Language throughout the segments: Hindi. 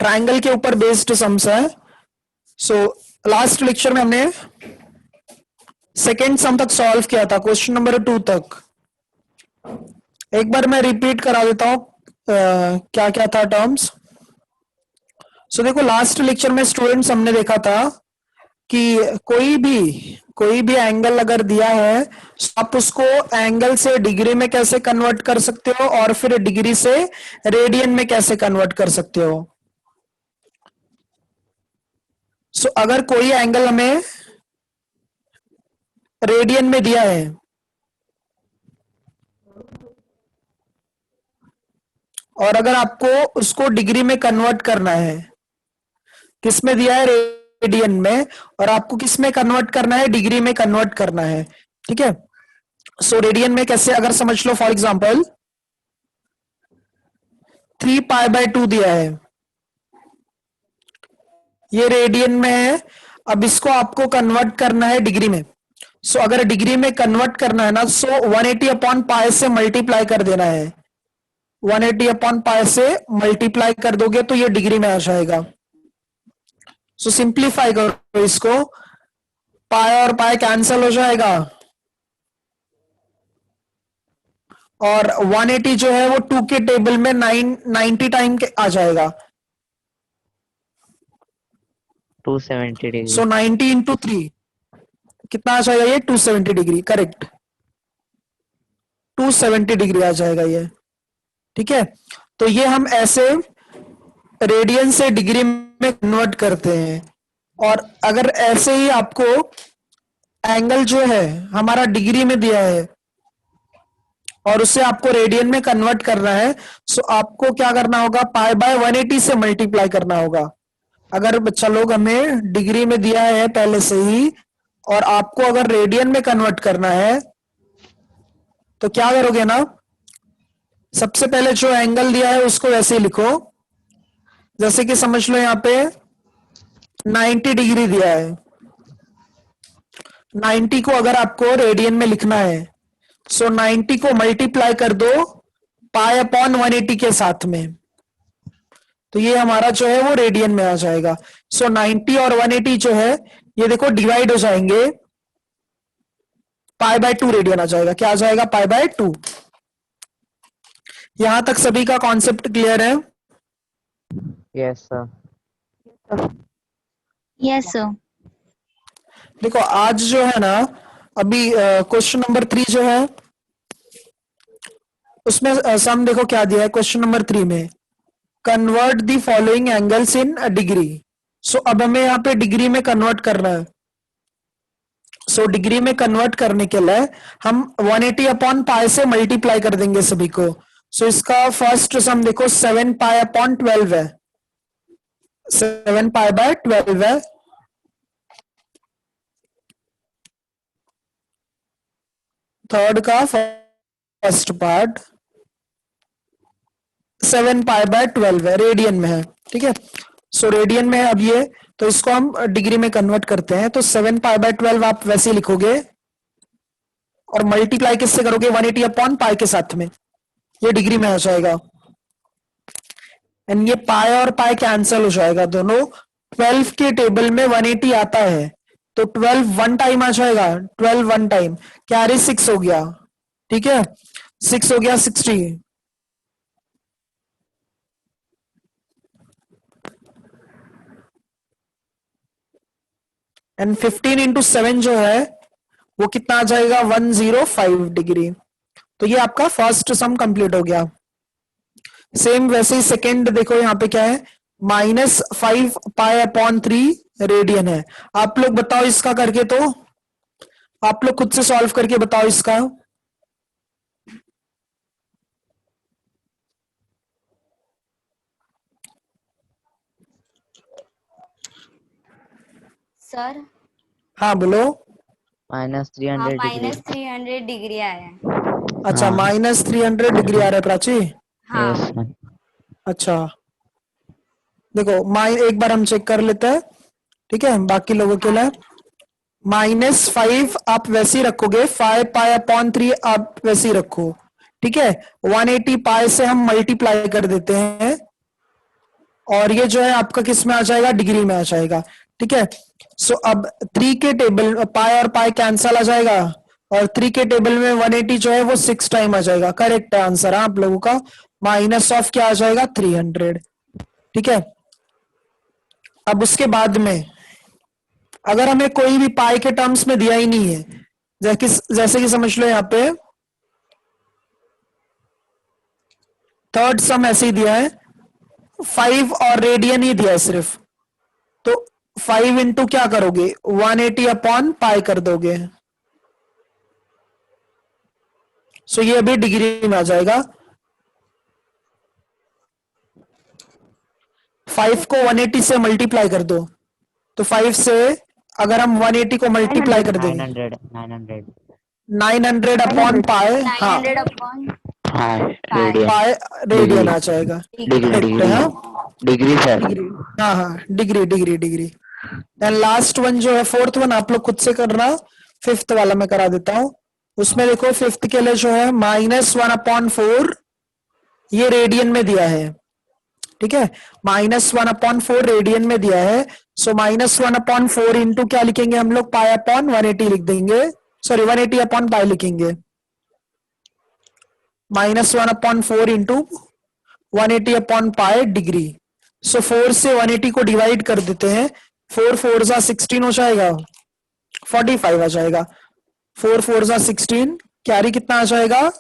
ट्राइंगल के ऊपर बेस्ड सम्स है। सो लास्ट लेक्चर में हमने सेकेंड सम तक सॉल्व किया था, क्वेश्चन नंबर 2 तक। एक बार मैं रिपीट करा देता हूं क्या क्या था टर्म्स। सो देखो, लास्ट लेक्चर में स्टूडेंट्स हमने देखा था कि कोई भी एंगल अगर दिया है तो आप उसको एंगल से डिग्री में कैसे कन्वर्ट कर सकते हो और फिर डिग्री से रेडियन में कैसे कन्वर्ट कर सकते हो। सो अगर कोई एंगल हमें रेडियन में दिया है और अगर आपको उसको डिग्री में कन्वर्ट करना है, किस में दिया है, रेडियन में, और आपको किस में कन्वर्ट करना है, डिग्री में कन्वर्ट करना है। ठीक है। सो रेडियन में कैसे, अगर समझ लो फॉर एग्जांपल 3π/2 दिया है, ये रेडियन में है। अब इसको आपको कन्वर्ट करना है डिग्री में। सो अगर डिग्री में कन्वर्ट करना है ना, सो 180/π से मल्टीप्लाई कर देना है। 180/π से मल्टीप्लाई कर दोगे तो ये डिग्री में आ जाएगा। सो सिंप्लीफाई करो इसको, पाई और पाई कैंसिल हो जाएगा और 180 जो है वो 2 के टेबल में 90 टाइम के आ जाएगा। 270 डिग्री। सो 90 इंटू 3 कितना आ जाएगा, ये 270 डिग्री। करेक्ट, 270 डिग्री आ जाएगा ये। ठीक है। तो ये हम ऐसे रेडियन से डिग्री में कन्वर्ट करते हैं। और अगर ऐसे ही आपको एंगल जो है हमारा डिग्री में दिया है और उसे आपको रेडियन में कन्वर्ट करना है, सो आपको क्या करना होगा, π/180 से मल्टीप्लाई करना होगा। अगर बच्चा लोग हमें डिग्री में दिया है पहले से ही और आपको अगर रेडियन में कन्वर्ट करना है तो क्या करोगे ना, सबसे पहले जो एंगल दिया है उसको वैसे ही लिखो। जैसे कि समझ लो यहां पे 90 डिग्री दिया है, 90 को अगर आपको रेडियन में लिखना है, सो 90 को मल्टीप्लाई कर दो π/180 के साथ में, तो ये हमारा जो है वो रेडियन में आ जाएगा। सो 90 और 180 जो है ये देखो डिवाइड हो जाएंगे, π/2 रेडियन आ जाएगा। क्या आ जाएगा, π/2। यहां तक सभी का कॉन्सेप्ट क्लियर है? Yes sir. Yes sir. देखो आज जो है ना, अभी क्वेश्चन नंबर 3 जो है उसमें सम देखो क्या दिया है क्वेश्चन नंबर 3 में, convert the following angles in degree. So अब हमें यहाँ पे डिग्री में कन्वर्ट करना है। सो डिग्री में कन्वर्ट करने के लिए हम 180/π से मल्टीप्लाई कर देंगे सभी को। सो इसका फर्स्ट सम देखो 7π/12 है, 7π/12 है। थर्ड का फर्स्ट पार्ट 7π/12 है, रेडियन में है। ठीक है। सो रेडियन में है अब ये, तो इसको हम डिग्री में कन्वर्ट करते हैं। तो 7π/12 आप वैसे ही लिखोगे और मल्टीप्लाई किससे करोगे, 180/π के साथ में, ये डिग्री में आ जाएगा। एंड ये पाई और पाई कैंसिल हो जाएगा दोनों। 12 के टेबल में 180 आता है तो 12 वन टाइम आ जाएगा, 12 वन टाइम, कैरी 6 हो गया। ठीक है, 6 हो गया 60। एंड 15 इंटू 7 जो है वो कितना आ जाएगा, 105 डिग्री। तो ये आपका फर्स्ट सम कंप्लीट हो गया। सेम वैसे ही सेकेंड देखो यहाँ पे क्या है, -5π/3 रेडियन है। आप लोग बताओ इसका करके, तो आप लोग खुद से सॉल्व करके बताओ इसका। सर हाँ बोलो। -300 डिग्री। -300 डिग्री आया है। अच्छा, हाँ। -300 डिग्री आ रहा है प्राची। हाँ। Yes sir. अच्छा देखो, एक बार हम चेक कर लेते हैं। ठीक है, बाकी लोगों के लिए -5 आप वैसे ही रखोगे, 5π/3 आप वैसे ही रखो। ठीक है, 180 पाई से हम मल्टीप्लाई कर देते हैं और ये जो है आपका किस में आ जाएगा, डिग्री में आ जाएगा। ठीक है, सो अब 3 के टेबल पाई और पाई कैंसल आ जाएगा, और 3 के टेबल में 180 जो है वो 6 टाइम आ जाएगा। करेक्ट है आंसर आप लोगों का। माइनस ऑफ क्या आ जाएगा, 300। ठीक है, अब उसके बाद में अगर हमें कोई भी पाई के टर्म्स में दिया ही नहीं है, जैसे कि समझ लो यहाँ पे थर्ड सम ऐसे ही दिया है, 5 और रेडियन ही दिया है सिर्फ, तो 5 इंटू क्या करोगे, 180 अपॉन पाई कर दोगे। सो ये अभी डिग्री में आ जाएगा। 5 को 180 से मल्टीप्लाई कर दो, तो 5 से अगर हम 180 को मल्टीप्लाई कर देंगे 900 900 अपॉन पाई, हाँ 900 अपॉन रेडियन पाई रेडियन आ जाएगा। डिग्री करेक्ट है, हाँ डिग्री सर डिग्री, हाँ हाँ degree degree degree. And last one जो है, फोर्थ वन आप लोग खुद से करना, फिफ्थ वाला मैं करा देता हूं। उसमें देखो फिफ्थ के लिए जो है -1/4 ये रेडियन में दिया है। ठीक है, -1/4 रेडियन में दिया है। सो -1/4 इंटू क्या लिखेंगे हम लोग, पाई अपॉन 180 लिख देंगे, सॉरी 180 अपॉन पाई लिखेंगे। -1/4 इंटू 180 अपॉन पाई डिग्री। सो 4 से 180 को डिवाइड कर देते हैं, 4 4 जा 16 हो जाएगा, 45 आ जाएगा। 4 4 जा 16, कैरी कितना आ जाएगा,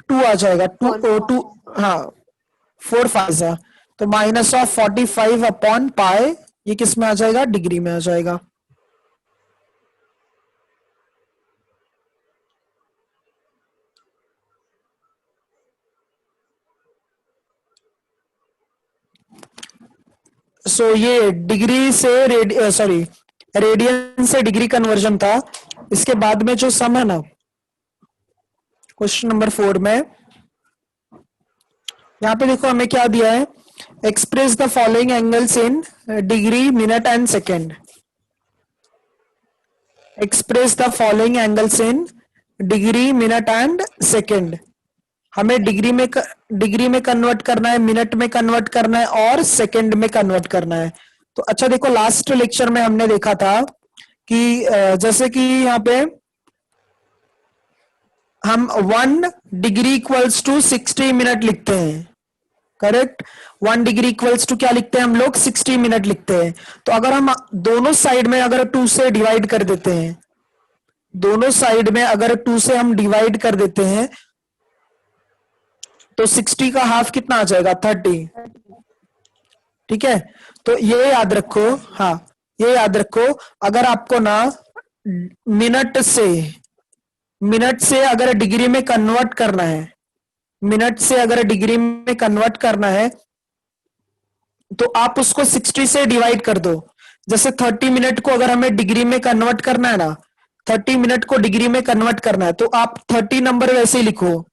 2 आ जाएगा, 2 हाँ 4 5 जा, तो -45 अपॉन पाई, ये किस में आ जाएगा, डिग्री में आ जाएगा। सो ये डिग्री से रेडियन से डिग्री कन्वर्जन था। इसके बाद में जो सम है ना, क्वेश्चन नंबर 4 में यहाँ पे देखो हमें क्या दिया है, express the following angles in degree minute and second. Express the following angles in degree minute and second. हमें डिग्री में कन्वर्ट करना है, मिनट में कन्वर्ट करना है, और सेकंड में कन्वर्ट करना है। तो अच्छा देखो, लास्ट लेक्चर में हमने देखा था कि जैसे कि यहाँ पे हम 1 डिग्री इक्वल्स टू 60 मिनट लिखते हैं। करेक्ट, 1 डिग्री इक्वल्स टू क्या लिखते हैं हम लोग, 60 मिनट लिखते हैं। तो अगर हम दोनों साइड में अगर 2 से डिवाइड कर देते हैं, दोनों साइड में अगर 2 से हम डिवाइड कर देते हैं, तो 60 का हाफ कितना आ जाएगा, 30। ठीक है, तो ये याद रखो, हाँ ये याद रखो, अगर आपको ना मिनट से अगर डिग्री में कन्वर्ट करना है, मिनट से अगर डिग्री में कन्वर्ट करना है, तो आप उसको 60 से डिवाइड कर दो। जैसे 30 मिनट को अगर हमें डिग्री में कन्वर्ट करना है ना, 30 मिनट को डिग्री में कन्वर्ट करना है, तो आप 30 नंबर वैसे ही लिखो,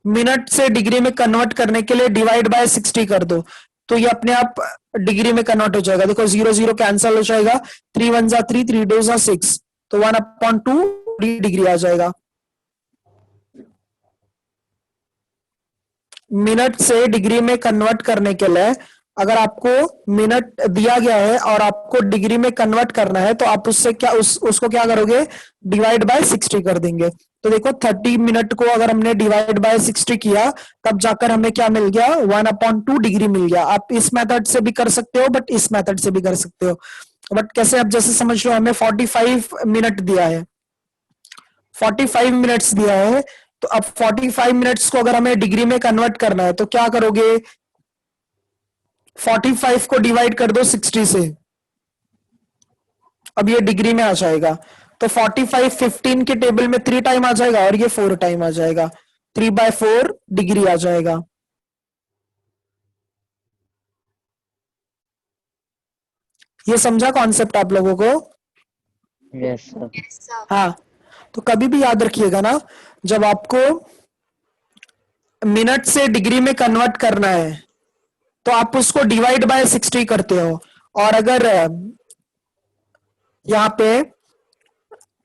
मिनट से डिग्री में कन्वर्ट करने के लिए डिवाइड बाय 60 कर दो, तो ये अपने आप डिग्री में कन्वर्ट हो जाएगा। देखो 0 0 कैंसल हो जाएगा, 3 1 जा 3, 3 2 जा 6, तो 1/2 डिग्री आ जाएगा। मिनट से डिग्री में कन्वर्ट करने के लिए अगर आपको मिनट दिया गया है और आपको डिग्री में कन्वर्ट करना है, तो आप उससे क्या उसको क्या करोगे, डिवाइड बाय 60 कर देंगे। तो देखो 30 मिनट को अगर हमने डिवाइड बाय 60 किया, तब जाकर हमें क्या मिल गया, 1/2 डिग्री मिल गया। आप इस मेथड से भी कर सकते हो, बट इस मेथड से भी कर सकते हो। बट कैसे, अब जैसे समझ लो हमें 45 मिनट दिया है, 45 मिनट्स दिया है, तो अब 45 मिनट्स को अगर हमें डिग्री में कन्वर्ट करना है, तो क्या करोगे, 45 को डिवाइड कर दो 60 से, अब ये डिग्री में आ जाएगा। तो 45 15 के टेबल में 3 टाइम आ जाएगा, और ये 4 टाइम आ जाएगा, 3/4 डिग्री आ जाएगा। ये समझा कॉन्सेप्ट आप लोगों को? यस सर हाँ, तो कभी भी याद रखिएगा ना, जब आपको मिनट से डिग्री में कन्वर्ट करना है, तो आप उसको डिवाइड बाय 60 करते हो। और अगर यहाँ पे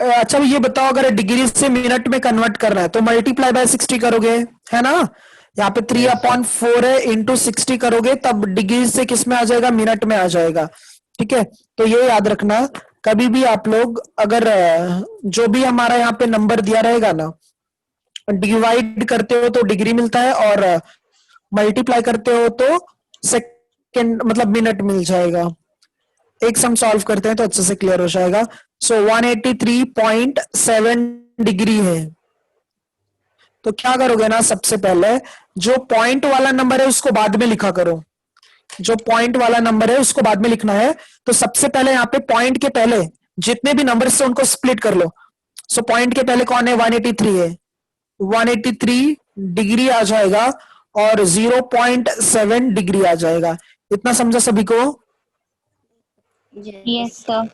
अच्छा ये बताओ, अगर डिग्री से मिनट में कन्वर्ट करना है, तो मल्टीप्लाई बाय 60 करोगे, है ना। यहाँ पे 3 Yes, अपॉन 4 है, इंटू 60 करोगे तब डिग्री से किस में आ जाएगा, मिनट में आ जाएगा। ठीक है, तो ये याद रखना, कभी भी आप लोग अगर जो भी हमारा यहाँ पे नंबर दिया रहेगा ना, डिवाइड करते हो तो डिग्री मिलता है और मल्टीप्लाई करते हो तो सेकेंड मतलब मिनट मिल जाएगा। एक सम सॉल्व करते हैं तो अच्छे से क्लियर हो जाएगा। सो 183.7 डिग्री है। तो क्या करोगे ना, सबसे पहले जो पॉइंट वाला नंबर है उसको बाद में लिखा करो, जो पॉइंट वाला नंबर है उसको बाद में लिखना है। तो सबसे पहले यहाँ पे पॉइंट के पहले जितने भी नंबर से उनको स्प्लिट कर लो। सो पॉइंट के पहले कौन है, 183 है, 183 डिग्री आ जाएगा और 0.7 डिग्री आ जाएगा। इतना समझा सभी को? Yes sir.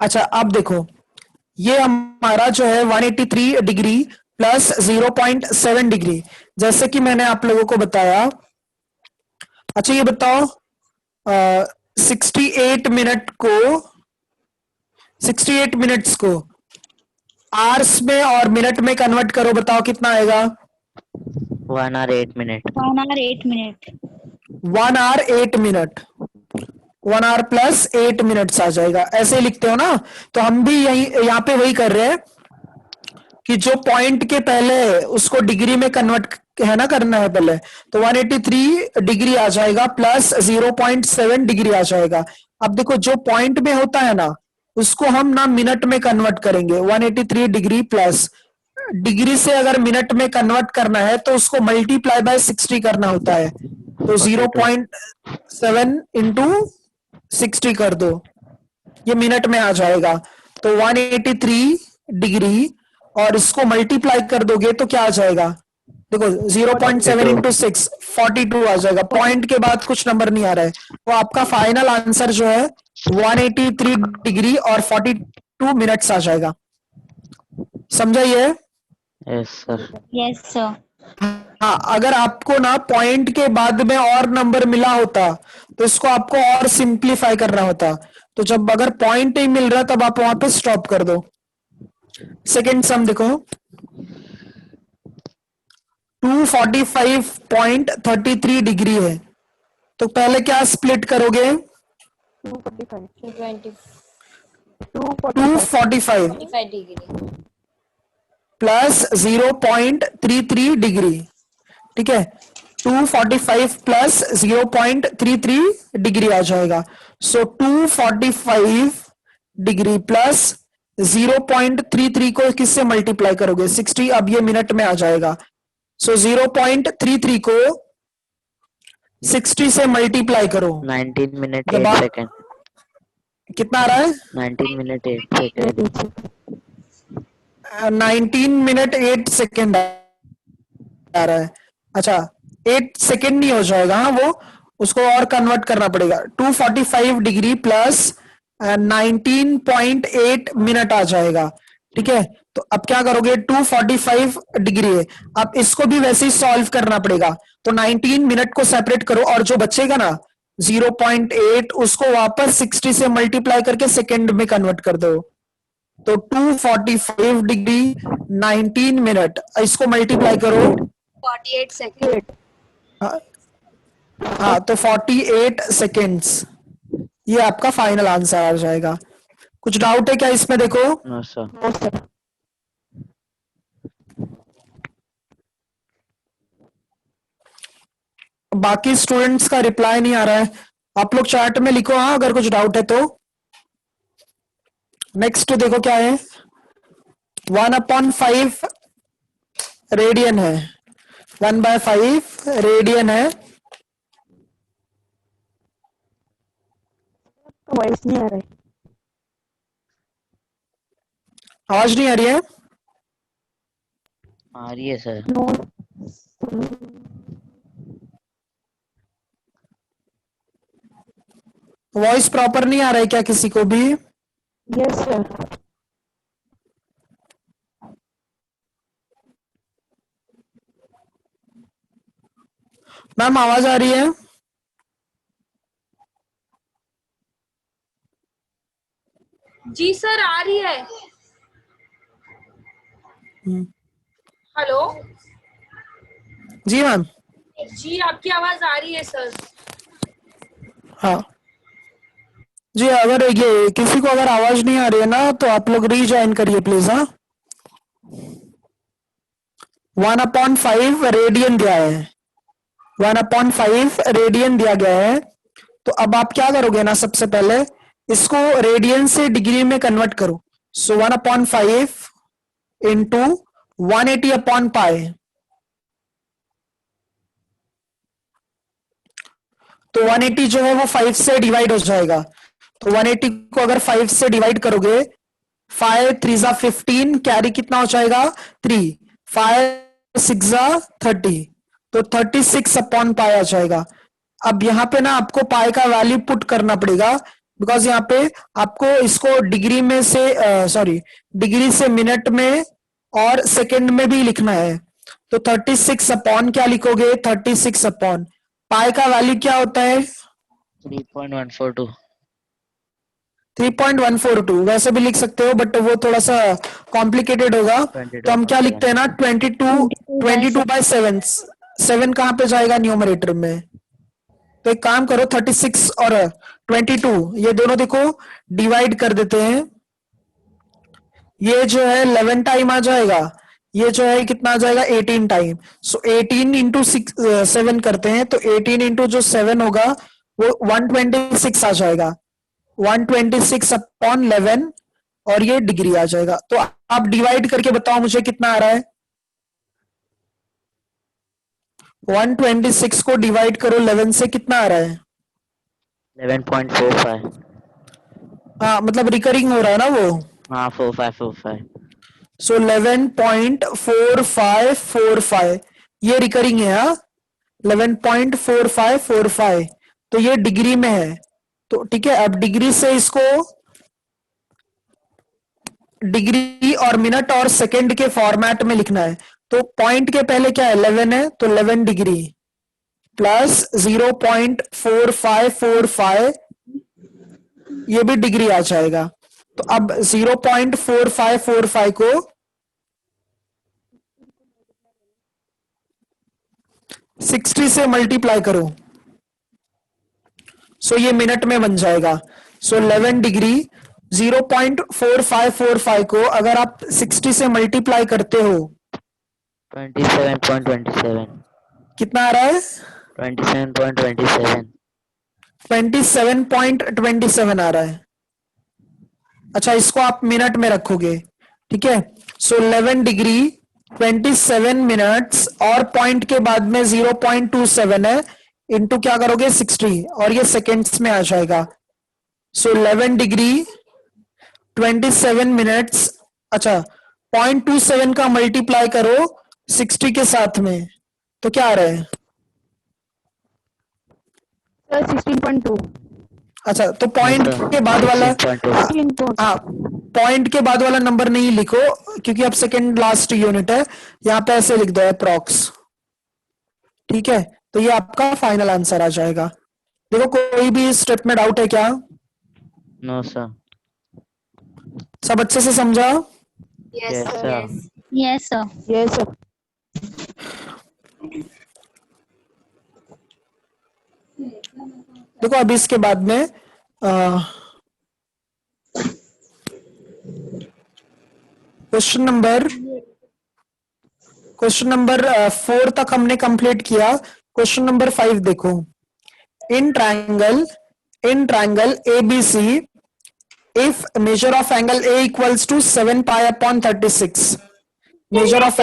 अच्छा अब देखो, ये हमारा जो है 183 डिग्री प्लस 0.7 डिग्री, जैसे कि मैंने आप लोगों को बताया। अच्छा ये बताओ, 68 मिनट को 68 मिनट्स को आवर्स में और मिनट में कन्वर्ट करो, बताओ कितना आएगा? 1 hour 8 minute. 1 hour 8 minute. 1 hour 8 minute, 1 hour plus 8 minutes आ जाएगा। ऐसे ही लिखते हो ना, तो हम भी यही यहाँ पे वही कर रहे हैं कि जो पॉइंट के पहले है उसको डिग्री में कन्वर्ट है ना, करना है पहले। तो 183 डिग्री आ जाएगा प्लस 0.7 डिग्री आ जाएगा। अब देखो जो पॉइंट में होता है ना उसको हम ना मिनट में कन्वर्ट करेंगे। 183 डिग्री प्लस डिग्री से अगर मिनट में कन्वर्ट करना है तो उसको मल्टीप्लाई बाय 60 करना होता है। तो 42. 0.7 इंटू 60 कर दो, ये मिनट में आ जाएगा। तो 183 डिग्री और इसको मल्टीप्लाई कर दोगे तो क्या आ जाएगा, देखो 0.7 इंटू 6 42 आ जाएगा। पॉइंट के बाद कुछ नंबर नहीं आ रहा है, तो आपका फाइनल आंसर जो है 183 डिग्री और 42 मिनट्स आ जाएगा। समझा ये? Yes, sir. Yes sir. हाँ, अगर आपको ना पॉइंट के बाद में और नंबर मिला होता तो इसको आपको और सिंप्लीफाई करना होता। तो जब अगर पॉइंट ही मिल रहा है तब आप वहां पे स्टॉप कर दो। सेकेंड सम देखो, 245.33 डिग्री है, तो पहले क्या स्प्लिट करोगे? 245 डिग्री प्लस 0.33 डिग्री। ठीक है, 245 प्लस 0.33 डिग्री आ जाएगा। सो 245 डिग्री प्लस 0.33 को किससे मल्टीप्लाई करोगे, 60। अब ये मिनट में आ जाएगा। सो 0.33 को 60 से मल्टीप्लाई करो। 19 minute जब 8 आप second. कितना आ रहा है, 19 minute 8 second. 19 मिनट 8 सेकेंड आ रहा है। अच्छा 8 सेकेंड नहीं हो जाएगा, हाँ वो उसको और कन्वर्ट करना पड़ेगा। 245 डिग्री प्लस 19.8 मिनट आ जाएगा। ठीक है, तो अब क्या करोगे, 245 डिग्री है, अब इसको भी वैसे ही सॉल्व करना पड़ेगा। तो 19 मिनट को सेपरेट करो और जो बचेगा ना 0.8 उसको वापस 60 से मल्टीप्लाई करके सेकेंड में कन्वर्ट कर दो। तो 245 डिग्री 19 मिनट, इसको मल्टीप्लाई करो। 48 सेकंड। हाँ, हाँ तो 48 सेकेंड्स, ये आपका फाइनल आंसर आ जाएगा। कुछ डाउट है क्या इसमें? देखो No, sir. बाकी स्टूडेंट्स का रिप्लाई नहीं आ रहा है, आप लोग चैट में लिखो हाँ अगर कुछ डाउट है तो। नेक्स्ट देखो क्या है, 1/5 रेडियन है, 1/5 रेडियन है। वॉइस नहीं आ रहा है। आवाज नहीं आ रही है? आ रही है सर। नो। वॉइस प्रॉपर नहीं आ रहा है क्या किसी को भी? Yes sir. मैम आवाज आ रही है? जी सर आ रही है। हेलो जी मैम। जी आपकी आवाज आ रही है सर। हाँ जी, अगर ये किसी को अगर आवाज नहीं आ रही है ना तो आप लोग रीज्वाइन करिए प्लीज। हाँ, 1/5 रेडियन दिया है, 1/5 रेडियन दिया गया है। तो अब आप क्या करोगे ना, सबसे पहले इसको रेडियन से डिग्री में कन्वर्ट करो। सो 1/5 इंटू 180/पाई। तो 180 जो है वो 5 से डिवाइड हो जाएगा। तो 180 को अगर 5 से डिवाइड करोगे, 5 3 जा 15, कैरी कितना हो जाएगा 3, 5 6 जा 30, तो 36/पाई आ जाएगा। अब यहाँ पे ना आपको पाई का वैल्यू पुट करना पड़ेगा, बिकॉज यहाँ पे आपको इसको डिग्री में से सॉरी डिग्री से मिनट में और सेकंड में भी लिखना है। तो 36 अपॉन क्या लिखोगे, 36 अपॉन पाई का वैल्यू क्या होता है 3.142। 3.142। वैसे भी लिख सकते हो बट वो थोड़ा सा कॉम्प्लिकेटेड होगा। तो हम क्या लिखते हैं ना 22/7। 7 कहां पे जाएगा न्यूमरेटर में। तो एक काम करो 36 और 22 ये दोनों देखो डिवाइड कर देते हैं। ये जो है 11 टाइम आ जाएगा, ये जो है कितना आ जाएगा 18 टाइम। सो 18 इंटू 7 करते हैं, तो 18 इंटू जो 7 होगा वो 126 आ जाएगा, 126/11 और ये डिग्री आ जाएगा। तो आप डिवाइड करके बताओ मुझे कितना आ रहा है। 126 को डिवाइड करो 11 से, कितना आ रहा है। 11.45। हाँ मतलब रिकरिंग हो रहा है ना वो। हाँ 4545। सो 11.4545 ये रिकरिंग है। हाँ 11.4545 तो ये डिग्री में है। तो ठीक है, अब डिग्री से इसको डिग्री और मिनट और सेकंड के फॉर्मेट में लिखना है। तो पॉइंट के पहले क्या है 11 है, तो 11 डिग्री प्लस 0.4545 ये भी डिग्री आ जाएगा। तो अब 0.4545 को 60 से मल्टीप्लाई करो, सो ये मिनट में बन जाएगा। सो 11 डिग्री 0.4545 को अगर आप 60 से मल्टीप्लाई करते हो 27.27। कितना आ रहा है 27.27। 27.27 आ रहा है। अच्छा इसको आप मिनट में रखोगे, ठीक है। सो 11 डिग्री 27 मिनट्स और पॉइंट के बाद में 0.27 है, इंटू क्या करोगे 60 और ये सेकेंड्स में आ जाएगा। सो 11 डिग्री 27 मिनट्स, अच्छा 0.27 का मल्टीप्लाई करो 60 के साथ में, तो क्या आ रहा है। सर 16.2। अच्छा तो पॉइंट के बाद वाला, 16.2। हाँ पॉइंट के बाद वाला नंबर नहीं लिखो क्योंकि अब सेकेंड लास्ट यूनिट है, यहाँ पे ऐसे लिख दो अप्रॉक्स, ठीक है। तो ये आपका फाइनल आंसर आ जाएगा। देखो कोई भी स्टेप में डाउट है क्या, नो सर। सब अच्छे से समझा। Yes, Yes, sir. sir. Yes, sir. Yes sir. देखो अभी इसके बाद में क्वेश्चन नंबर 4 तक हमने कंप्लीट किया। क्वेश्चन नंबर 5 देखो। In triangle ABC, if measure of angle A equals to 7 pi upon 36, measure of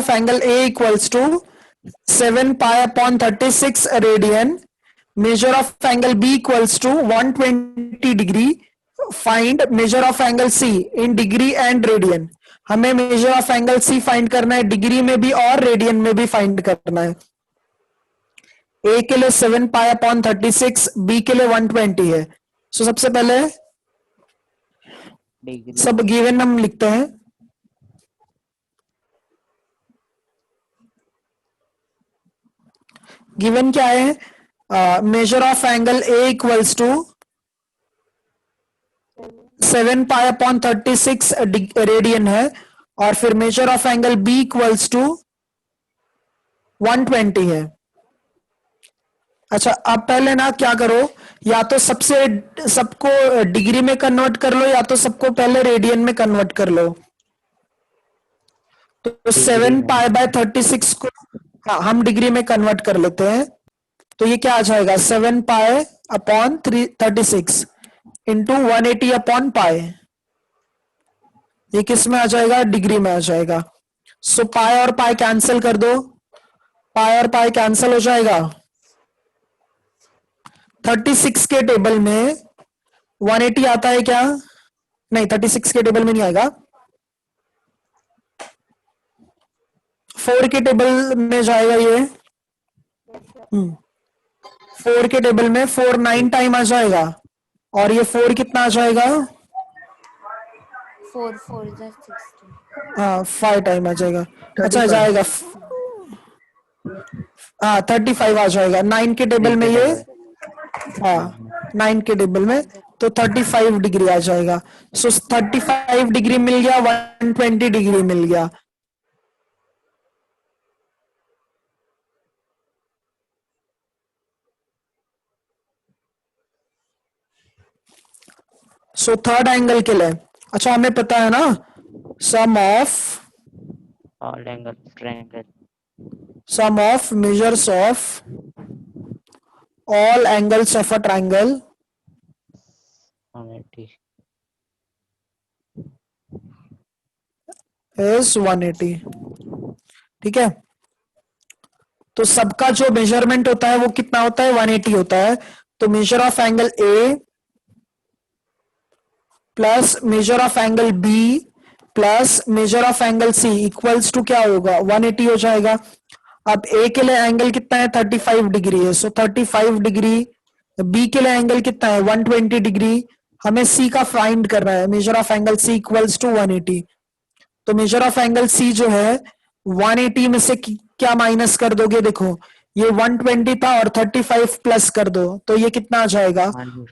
angle A equals to 7 pi upon 36 radian, measure of angle B equals to 120 degree, find measure of angle C in degree and radian। हमें measure of angle C find करना है, डिग्री में भी और रेडियन में भी फाइंड करना है। ए के लिए 7 पाई अपॉन 36, बी के लिए 120 है। सो सबसे पहले डिग्री। सब गिवन हम लिखते हैं। गिवन क्या है, measure of angle A equals to 7 pi upon 36 radian है, और फिर measure of angle B equals to 120 है। अच्छा, अब पहले ना क्या करो, या तो सबको डिग्री में कन्वर्ट कर लो, या तो सबको पहले रेडियन में कन्वर्ट कर लो। तो 7 में। पाई बाय 36 को हाँ हम डिग्री में कन्वर्ट कर लेते हैं। तो ये क्या आ जाएगा, 7 पाई अपॉन 36 इंटू 180 अपॉन पाई। ये किस में आ जाएगा, डिग्री में आ जाएगा। सो पाई और पाई कैंसिल कर दो, पाई और पाई कैंसिल हो जाएगा। 36 के टेबल में 180 आता है क्या, नहीं 36 के टेबल में नहीं आएगा, 4 के टेबल में जाएगा ये। 4 के टेबल में 4 9 टाइम आ जाएगा, और ये 4 कितना आ जाएगा, 4 4 is 16. हाँ 5 टाइम आ जाएगा। अच्छा जाएगा, हाँ 35 आ जाएगा 9 के टेबल में ये, हाँ 9 के टेबल में, तो 35 डिग्री आ जाएगा। सो 35 डिग्री मिल गया, 120 डिग्री मिल गया। सो थर्ड एंगल के लिए, अच्छा हमें पता है ना, sum of all angle triangle, sum of measures of all angles of a triangle 180 is 180। ठीक है, तो सबका जो मेजरमेंट होता है वो कितना होता है, 180 होता है। तो measure of angle A plus measure of angle B plus measure of angle C equals to क्या होगा, 180 हो जाएगा। अब ए के लिए एंगल कितना है, 35 डिग्री है, सो 35 डिग्री। बी के लिए एंगल कितना है, 120 डिग्री। हमें सी का फाइंड करना है, measure of angle C equals to 180। तो मेजर ऑफ एंगल सी जो है 180 में से क्या माइनस कर दोगे, देखो ये 120 था और 35 प्लस कर दो, तो ये कितना आ जाएगा,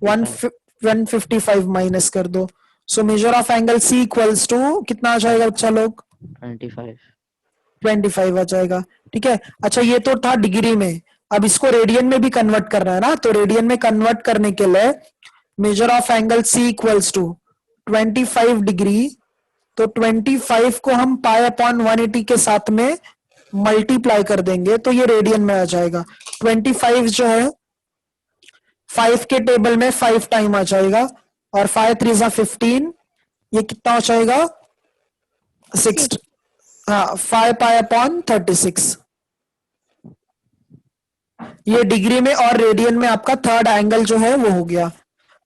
155 माइनस कर दो। So measure of angle C equals to कितना आ जाएगा बच्चा लोग, 25 आ जाएगा। ठीक है, अच्छा ये तो था डिग्री में, अब इसको रेडियन में भी कन्वर्ट करना है ना, तो रेडियन में कन्वर्ट करने के लिए measure of angle C equals to 25 degree. तो 25 को हम पाई अपॉन 180 के साथ में मल्टीप्लाई कर देंगे, तो ये रेडियन में आ जाएगा। 25 जो है 5 के टेबल में 5 टाइम आ जाएगा, और 5 3 जा 15, ये कितना हो जाएगा 6। हाँ 5 पाई अपॉन 36, ये डिग्री में और रेडियन में आपका थर्ड एंगल जो है वो हो गया।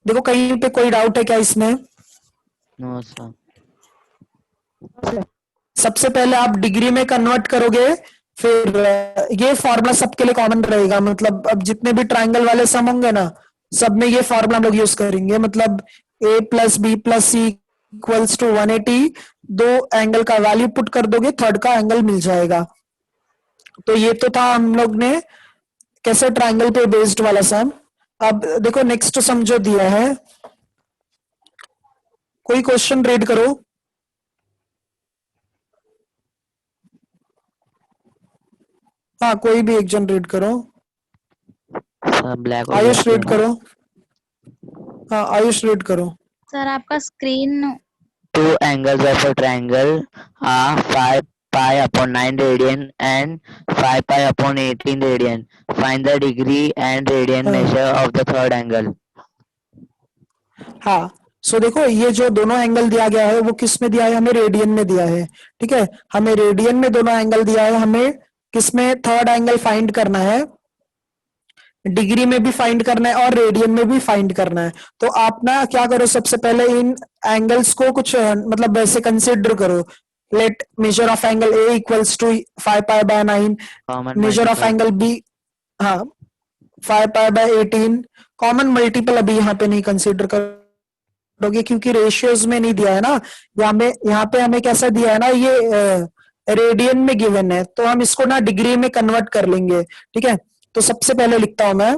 देखो कहीं पे कोई डाउट है क्या इसमें, नो सर। सबसे पहले आप डिग्री में कन्वर्ट करोगे, फिर ये फॉर्मूला सबके लिए कॉमन रहेगा, मतलब अब जितने भी ट्राइंगल वाले सम होंगे ना, सब में ये फॉर्मूला हम लोग यूज करेंगे, मतलब a plus B plus C equals to 180, दो एंगल का वैल्यू पुट कर दोगे, थर्ड का एंगल मिल जाएगा। तो ये तो था हम लोग ने कैसे ट्राइंगल पे बेस्ड वाला सम। अब देखो नेक्स्ट सम जो दिया है, कोई क्वेश्चन रीड करो। हाँ कोई भी एक जन रीड करो। सर ब्लैक आयुष रीड करो। हाँ आयुष रीड करो। सर आपका screen, Two angles of a triangle are 5 pi upon 9 radian and 5 pi upon 18 radian. Find the degree and radian measure of the third angle. हाँ सो देखो ये जो दोनों एंगल दिया गया है वो किस में दिया है, हमें रेडियन में दिया है। ठीक है, हमें रेडियन में दोनों एंगल दिया है, हमें किस में थर्ड एंगल फाइंड करना है, डिग्री में भी फाइंड करना है और रेडियन में भी फाइंड करना है। तो आप ना क्या करो, सबसे पहले इन एंगल्स को कुछ मतलब वैसे कंसिडर करो। Let measure of angle A equals to 5 pi by 9, measure of angle B हाँ 5 पाई बाय 18। कॉमन मल्टीपल अभी यहाँ पे नहीं कंसिडर करोगे क्योंकि रेशियोज में नहीं दिया है ना, यहाँ पे हमें कैसा दिया है ना, ये रेडियन में गिवन है, तो हम इसको ना डिग्री में कन्वर्ट कर लेंगे। ठीक है, तो सबसे पहले लिखता हूं मैं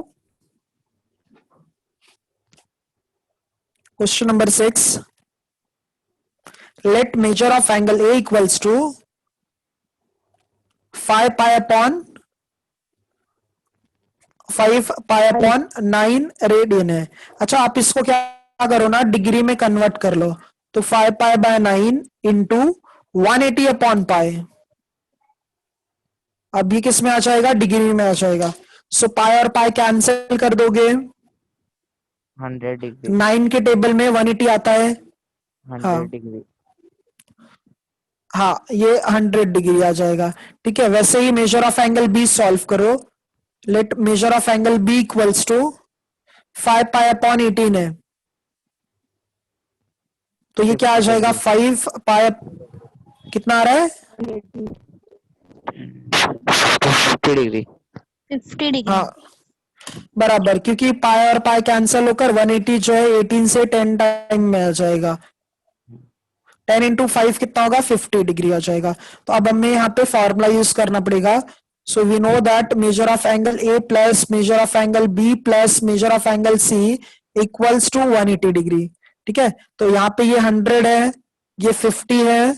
question number 6। let measure of angle A equals to 5 pi upon 9 radian है। अच्छा, आप इसको क्या करो ना, डिग्री में कन्वर्ट कर लो, तो 5 पाई बाय 9 इंटू 180 अपॉन पाई। अब ये किस में आ जाएगा, डिग्री में आ जाएगा। सो पाई और पाई कैंसिल कर दोगे, 100 डिग्री 9 के टेबल में 180 आता है। 100 हाँ डिग्री हाँ, ये 100 डिग्री आ जाएगा। ठीक है, वैसे ही measure of angle B solve करो। Let measure of angle B equals to 5 pi upon 18 है, तो ये क्या आ 50 जाएगा, डिग्री 5 पाई, कितना आ रहा है, 50 डिग्री 50 डिग्री। हाँ बराबर, क्योंकि पाई और पाई कैंसिल होकर 180 जो है 18 से 10 टाइम में आ जाएगा। 10 इंटू 5 कितना होगा, 50 डिग्री आ जाएगा। तो अब हमें यहाँ पे फॉर्मूला यूज करना पड़ेगा। So we know that measure of angle A plus measure of angle B plus measure of angle C equals to 180 degree. ठीक है, तो यहाँ पे ये 100 है, ये 50 है,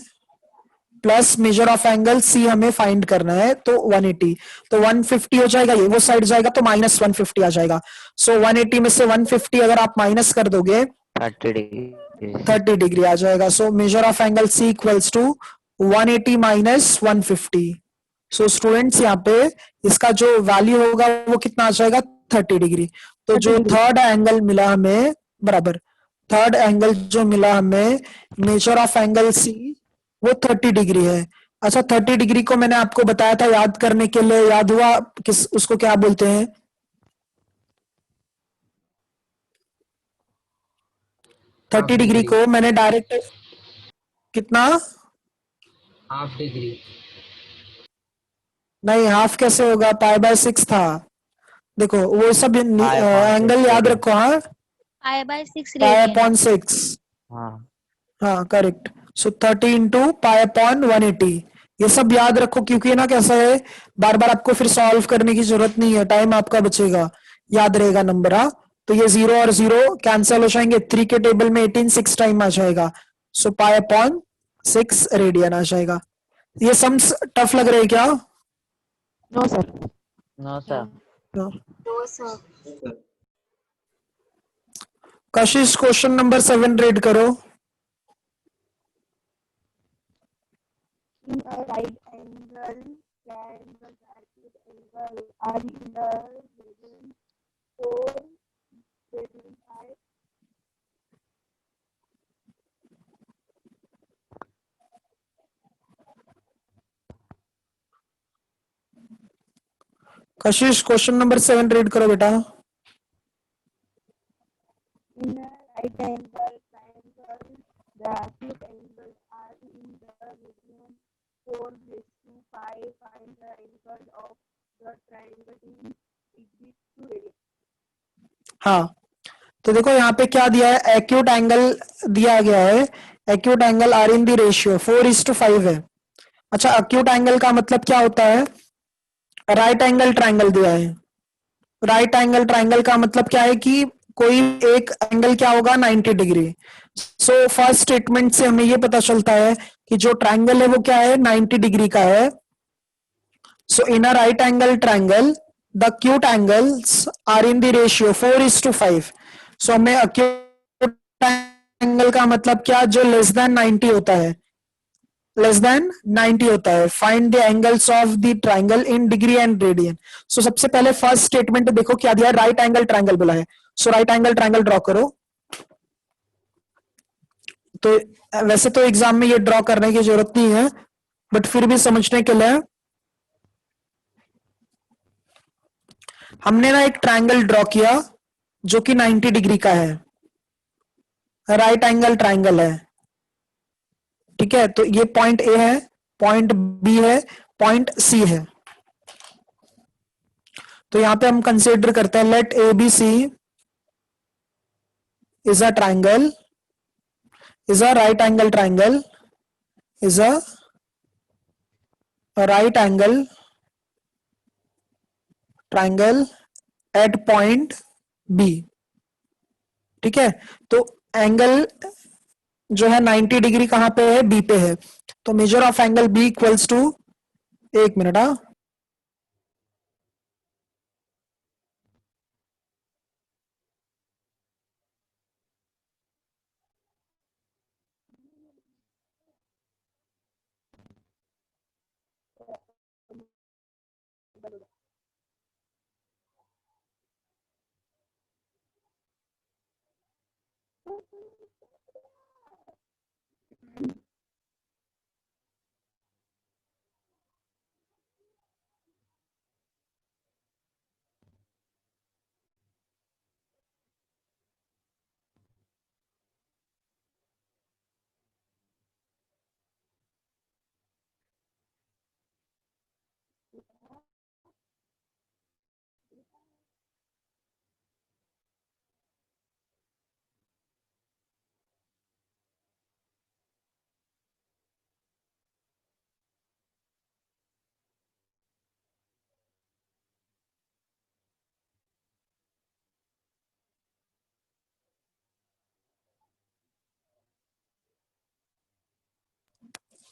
plus measure of angle C हमें फाइंड करना है, तो 180। तो 150 हो जाएगा, ये वो साइड जाएगा तो माइनस 150 आ जाएगा। सो 180 में से 150 अगर आप माइनस कर दोगे 30 डिग्री 30 डिग्री आ जाएगा। So measure of angle C equals to 180 minus 150। So students यहाँ पे इसका जो वैल्यू होगा वो कितना आ जाएगा, 30 डिग्री। तो जो थर्ड एंगल मिला हमें, बराबर, थर्ड एंगल जो मिला हमें मेजर ऑफ एंगल सी वो 30 डिग्री है। अच्छा, 30 डिग्री को मैंने आपको बताया था याद करने के लिए, याद हुआ किस, उसको क्या बोलते हैं, 30 डिग्री को मैंने डायरेक्ट कितना, हाफ डिग्री। नहीं हाफ कैसे होगा, पाई बाय 6 था। देखो वो सब एंगल याद रखो, हाँ, pi by 6 pi radian. Upon 6, हाँ हाँ करेक्ट। सो 30 इंटू पाई अपॉन 180, ये सब याद रखो, क्योंकि ना कैसा है, बार बार आपको फिर सॉल्व करने की जरूरत नहीं है, टाइम आपका बचेगा, याद रहेगा नंबर। हाँ, तो ये 0 और 0 कैंसिल हो जाएंगे, 3 के टेबल में 18 6 टाइम आ जाएगा। सो पाई अपॉन 6 रेडियन आ जाएगा। ये सम्स टफ लग रहे हैं क्या, नो सर। नो सर तो सर कशिश क्वेश्चन नंबर 7 रेड करो। In a right angle triangle, acute angle are in the region 4 between 5. Kashish question number 7 red करो बेटा। In a right angle triangle, the acute angles are in the region 4/5. Find the angle of the triangle in degree to radian. हाँ, तो देखो यहाँ पे क्या दिया है, एक्यूट एंगल दिया गया है, acute angle are in the ratio 4:5 है। अच्छा, एक्यूट एंगल का मतलब क्या होता है, राइट एंगल ट्राइंगल दिया है। राइट एंगल ट्राइंगल का मतलब क्या है कि कोई एक एंगल क्या होगा, 90 डिग्री। सो फर्स्ट स्टेटमेंट से हमें ये पता चलता है कि जो ट्राइंगल है वो क्या है, 90 डिग्री का है। So in a right angle triangle the acute angles are in the ratio 4:5। So हमें acute एंगल का मतलब क्या, जो लेस देन 90 होता है, लेस देन 90 होता है। Find the angles of the triangle in degree and radian. So सबसे पहले फर्स्ट स्टेटमेंट देखो क्या दिया है, राइट एंगल ट्राइंगल बोला है। सो राइट एंगल ट्राइंगल ड्रॉ करो। तो वैसे तो एग्जाम में ये ड्रॉ करने की जरूरत नहीं है, बट फिर भी समझने के लिए हमने ना एक ट्राइंगल ड्रॉ किया जो कि 90 डिग्री का है, राइट एंगल ट्राइंगल है। ठीक है, तो ये पॉइंट ए है, पॉइंट बी है, पॉइंट सी है। तो यहां पे हम कंसीडर करते हैं, let A B C is a triangle, is a right angle triangle, is a right angle triangle at point B. ठीक है, तो एंगल जो है 90 डिग्री कहाँ पे है, बी पे है। तो measure of angle B equals to, एक मिनट, हाँ,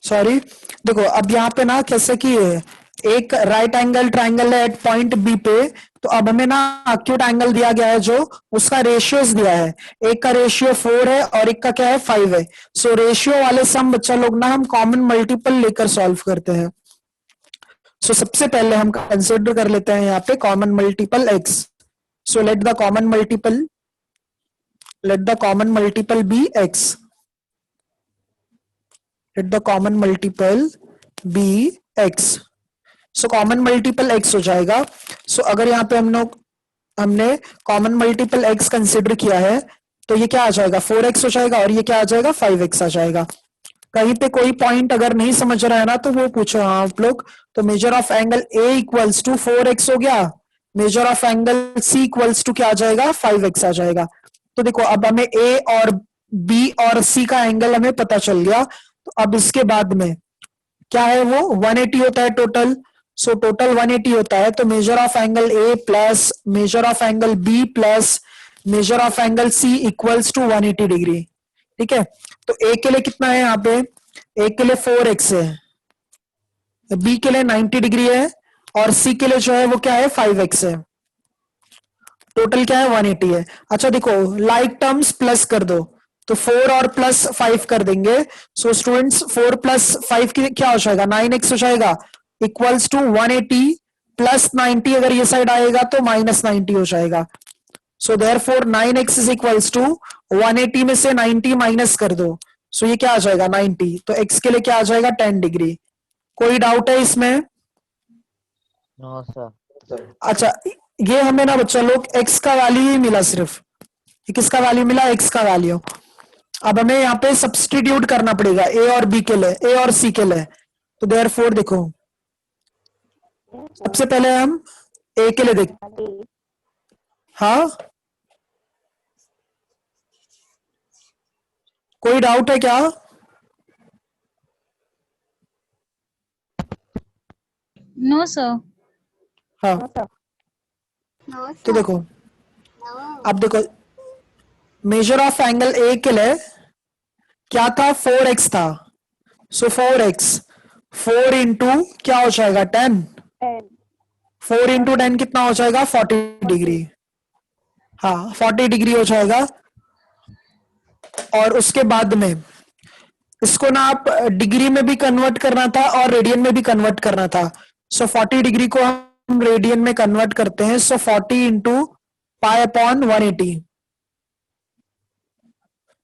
सॉरी, देखो अब यहाँ पे ना कैसे की है, एक राइट एंगल ट्राइंगल है एट पॉइंट बी पे, तो अब हमें ना एक्यूट एंगल दिया गया है, जो उसका रेशियोज दिया है, एक का रेशियो 4 है और एक का क्या है 5 है। सो रेशियो वाले सम बच्चा लोग ना हम कॉमन मल्टीपल लेकर सॉल्व करते हैं। सो सबसे पहले हम कंसिडर कर लेते हैं यहाँ पे common multiple x। So let the common multiple be x। let the common multiple be x। So common multiple x हो जाएगा। सो अगर यहाँ पे हमने कॉमन मल्टीपल x कंसिडर किया है, तो ये क्या आ जाएगा 4x हो जाएगा, और ये क्या आ जाएगा 5x आ जाएगा। कहीं पे कोई पॉइंट अगर नहीं समझ रहा है ना, तो वो पूछो हाँ आप लोग। तो measure of angle a equals to 4x हो गया, measure of angle c equals to क्या आ जाएगा 5x आ जाएगा। तो देखो अब हमें a और b और c का एंगल हमें पता चल गया। तो अब इसके बाद में क्या है, वो 180 होता है टोटल। सो टोटल 180 होता है, तो measure of angle A plus measure of angle B plus measure of angle C equals to 180 degree. ठीक है, तो ए के लिए कितना है यहाँ पे, ए के लिए 4x है, बी के लिए 90 डिग्री है, और सी के लिए जो है वो क्या है 5x है। टोटल क्या है 180 है। अच्छा देखो लाइक टर्म्स प्लस कर दो, तो 4 और प्लस 5 कर देंगे। सो स्टूडेंट्स 4 प्लस 5 की क्या हो जाएगा 9x हो जाएगा, इक्वल्स टू 180 प्लस 90, अगर ये साइड आएगा तो माइनस 90 हो जाएगा। So therefore 9x is equals to 180 में से 90 माइनस कर दो, सो ये क्या आ जाएगा 90। तो x के लिए क्या आ जाएगा 10 डिग्री। कोई डाउट है इसमें? No sir. अच्छा, ये हमें ना बच्चा लोग x का वैल्यू ही मिला, सिर्फ ये किसका वैल्यू मिला, x का वैल्यू। अब हमें यहाँ पे सब्सटीट्यूट करना पड़ेगा a और b के लिए, a और c के लिए। तो देयरफॉर देखो सबसे पहले हम a के लिए देख, हाँ कोई डाउट है क्या? No, sir. हाँ No, तो sir. देखो, No. अब देखो मेजर ऑफ एंगल ए के लिए क्या था 4x था। सो 4x 4 इंटू क्या हो जाएगा 10, 4 इंटू 10 कितना हो जाएगा 40 डिग्री। हाँ 40 डिग्री हो जाएगा। और उसके बाद में इसको ना आप डिग्री में भी कन्वर्ट करना था और रेडियन में भी कन्वर्ट करना था। सो 40 डिग्री को हम रेडियन में कन्वर्ट करते हैं। सो 40 इंटू पाई अपॉन 180।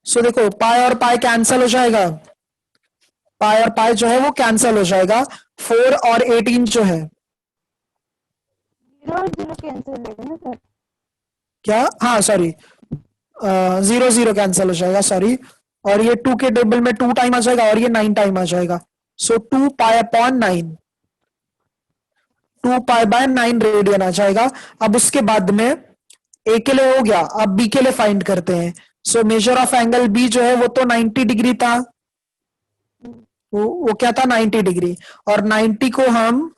सो देखो पाई और पाई कैंसल हो जाएगा, पाई और पाई जो है वो कैंसल हो जाएगा। 4 और 18 जो है 0 0 कैंसिल होगा ना सर? क्या, हाँ सॉरी 0 0 कैंसल हो जाएगा, सॉरी। और ये 2 के टेबल में 2 टाइम आ जाएगा और ये 9 टाइम आ जाएगा। So 2 pi upon 9, 2 pi by 9 radian आ जाएगा। अब उसके बाद में ए के लिए हो गया, अब बी के लिए फाइंड करते हैं। So measure of angle B जो है वो तो 90 डिग्री था, वो क्या था 90 डिग्री। और 90 को हम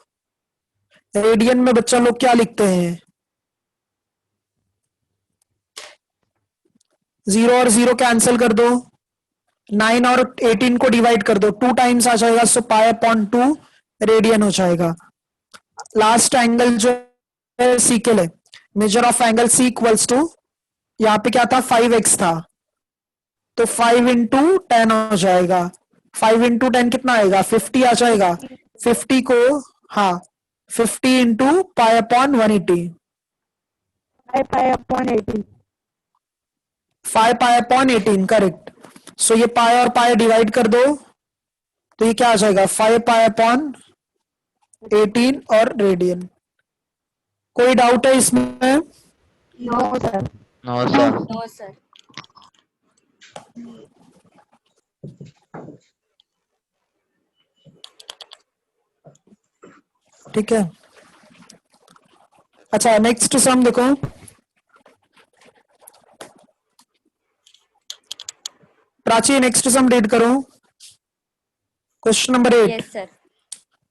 रेडियन में बच्चा लोग क्या लिखते हैं, 0 और 0 कैंसिल कर दो, 9 और 18 को डिवाइड कर दो, 2 टाइम्स आ जाएगा, सो पाई अपॉन 2 रेडियन हो जाएगा। लास्ट एंगल जो है सीकेल है, measure of angle C equals to, यहाँ पे क्या था 5x था, तो 5 इंटू 10 हो जाएगा। 5 इंटू 10 कितना आएगा 50 आ जाएगा। 50 को हाँ 50 into pi upon 180, 5 pi upon 18. 5 pi upon 18 correct. So ये पाई और पाई डिवाइड कर दो, तो ये क्या आ जाएगा 5 पाई अपॉन 18 और रेडियन। कोई डाउट है इसमें? No, sir. No, sir. No, sir. ठीक है, अच्छा नेक्स्ट सम देखो। प्राची नेक्स्ट सम रीड करो, क्वेश्चन नंबर 8। Yes, sir.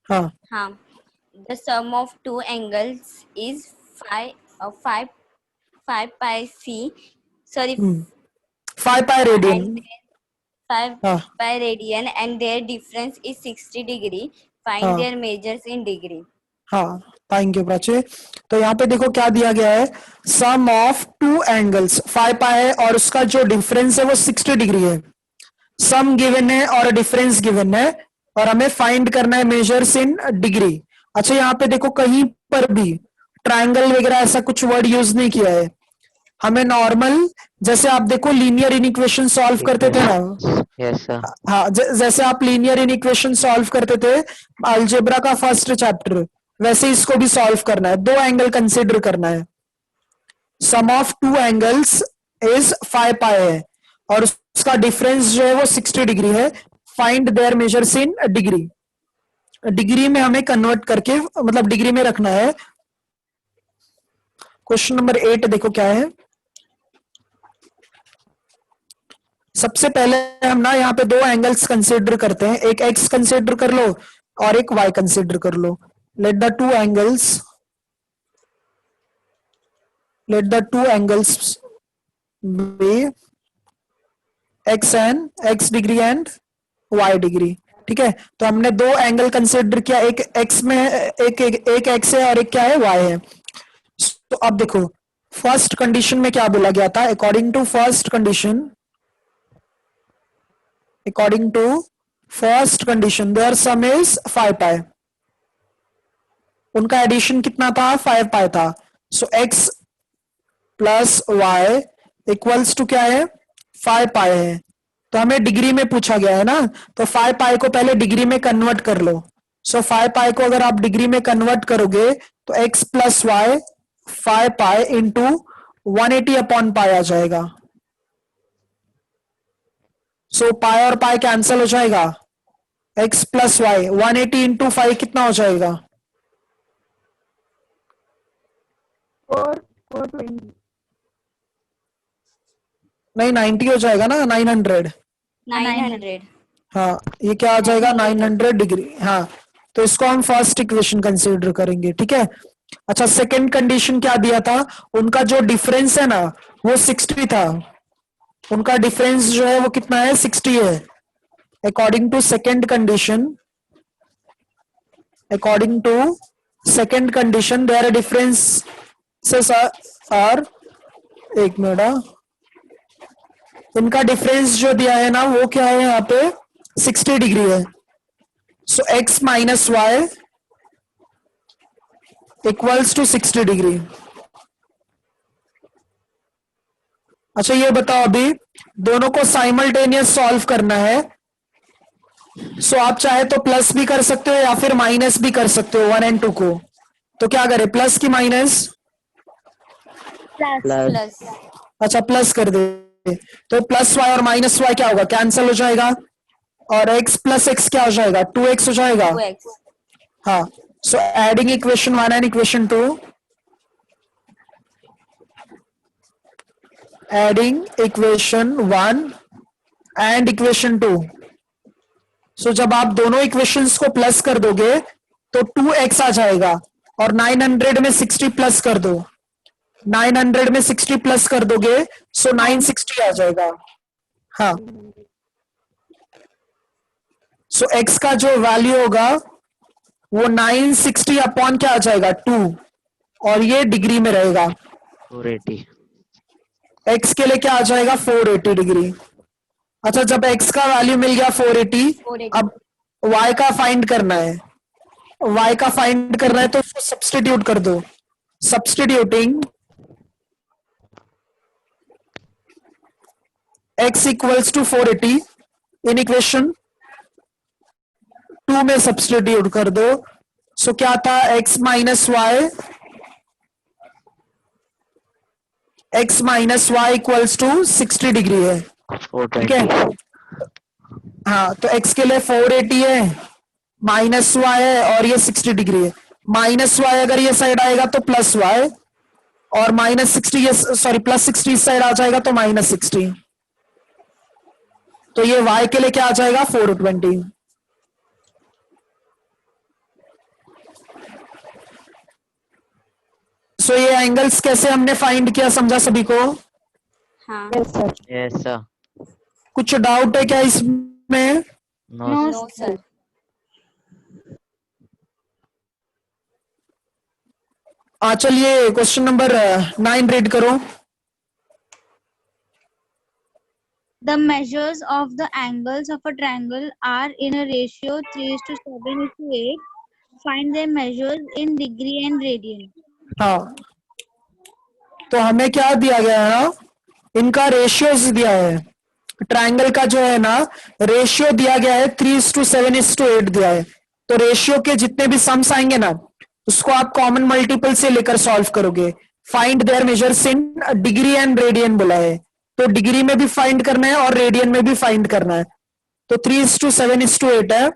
हाँ Huh. The sum of two angles is 5 pi c. Sorry, 5 pi radian. and 5 हाँ pi radian, and their difference is 60 degree. Find हाँ their measures in degree. हाँ थैंक यू प्राची। तो यहाँ पे देखो क्या दिया गया है, सम ऑफ टू एंगल्स 5 पाई है और उसका जो डिफरेंस है वो 60 डिग्री है। सम गिवन है और डिफरेंस गिवन है और हमें फाइंड करना है मेजर्स इन डिग्री। अच्छा यहाँ पे देखो कहीं पर भी ट्रायंगल वगैरह ऐसा कुछ वर्ड यूज नहीं किया है, हमें नॉर्मल जैसे आप देखो लीनियर इनइक्वेशन सॉल्व करते थे ना, Yes, sir. हाँ जैसे आप लीनियर इनइक्वेशन सॉल्व करते थे अलजेब्रा का फर्स्ट चैप्टर, वैसे इसको भी सॉल्व करना है, दो एंगल कंसिडर करना है। सम ऑफ टू एंगल्स इज 5 पाई है और उसका डिफरेंस जो है वो 60 डिग्री है। Find there measures in degree. Degree में हमें कन्वर्ट करके मतलब डिग्री में रखना है। क्वेश्चन नंबर 8 देखो क्या है। सबसे पहले हम ना यहाँ पे दो एंगल्स कंसिडर करते हैं, एक एक्स कंसिडर कर लो और एक वाई कंसिडर कर लो। Let the two angles be X degree and Y degree. ठीक है, तो हमने दो एंगल कंसिडर किया, एक एक्स में एक एक्स है और एक क्या है वाई है। तो अब देखो फर्स्ट कंडीशन में क्या बोला गया था, according to first condition their sum is 5 pi. उनका एडिशन कितना था 5 पाई था। So x plus Y equals to क्या है 5 पाई है। तो हमें डिग्री में पूछा गया है ना, तो 5 पाई को पहले डिग्री में कन्वर्ट कर लो। सो 5 पाई को अगर आप डिग्री में कन्वर्ट करोगे तो x plus Y 5 pi into 180 upon pi आ जाएगा। सो पाई और पाई कैंसिल हो जाएगा, x प्लस वाई 180 इंटू 5 कितना हो जाएगा 420. नहीं 90 हो जाएगा ना 900। 900. हाँ ये क्या आ जाएगा 900 डिग्री। हाँ तो इसको हम फर्स्ट इक्वेशन कंसीडर करेंगे। ठीक है, अच्छा सेकंड कंडीशन क्या दिया था, उनका जो डिफरेंस है ना वो 60 था। उनका डिफरेंस जो है वो कितना है 60 है। According to second condition their differences are, एक मिनट, इनका डिफरेंस जो दिया है ना वो क्या है यहाँ पे 60 डिग्री है। So x minus Y equals to 60 degree. अच्छा ये बताओ अभी दोनों को साइमल्टेनियस सॉल्व करना है। सो आप चाहे तो प्लस भी कर सकते हो या फिर माइनस भी कर सकते हो 1 और 2 को। तो क्या करें प्लस की माइनस? Plus. अच्छा प्लस कर दे, तो प्लस वाई और माइनस वाई क्या होगा कैंसिल हो जाएगा और x प्लस एक्स क्या हो जाएगा 2x हो जाएगा। 2x. हाँ so adding equation 1 and equation 2, adding equation 1 and equation 2। सो जब आप दोनों इक्वेशंस को प्लस कर दोगे तो 2x आ जाएगा और 900 में 60 प्लस कर दो, 900 में 60 प्लस कर दोगे सो 960 आ जाएगा। हाँ सो x का जो वैल्यू होगा वो 960 अपॉन क्या आ जाएगा 2, और ये डिग्री में रहेगा। 480. x के लिए क्या आ जाएगा 480 डिग्री। अच्छा, जब x का वैल्यू मिल गया 480, 480. अब y का फाइंड करना है। y का फाइंड करना है तो उसको सब्स्टिट्यूट कर दो। Substituting x equals to 480 in equation 2 में सब्स्टिट्यूट कर दो। सो क्या था x minus Y, x minus Y equals to 60 degree है। ठीक है, 420. हाँ, तो x के लिए 480 है, माइनस वाई है और ये 60 डिग्री है। माइनस वाई अगर ये साइड आएगा तो प्लस वाई, और माइनस 60 ये सॉरी प्लस 60 इस साइड आ जाएगा तो माइनस 60। तो ये y के लिए क्या आ जाएगा 420। सो ये एंगल्स कैसे हमने फाइंड किया, समझा सभी को? हाँ. Yes, sir. Yes, sir. कुछ डाउट है क्या इसमें? No. No, sir. चलिए क्वेश्चन नंबर 9 रीड करो। The measures of the angles of a triangle are in a ratio 3:7:8. Find their measures in degree and radian. हाँ, तो हमें क्या दिया गया है ना, इनका रेशियोज दिया है। ट्रायंगल का जो है ना रेशियो दिया गया है 3:7:8 दिया है। तो रेशियो के जितने भी सम्स आएंगे ना उसको आप कॉमन मल्टीपल से लेकर सॉल्व करोगे। Find there measures in degree and radian बोला है, तो डिग्री में भी फाइंड करना है और रेडियन में भी फाइंड करना है। तो 3:7:8 है।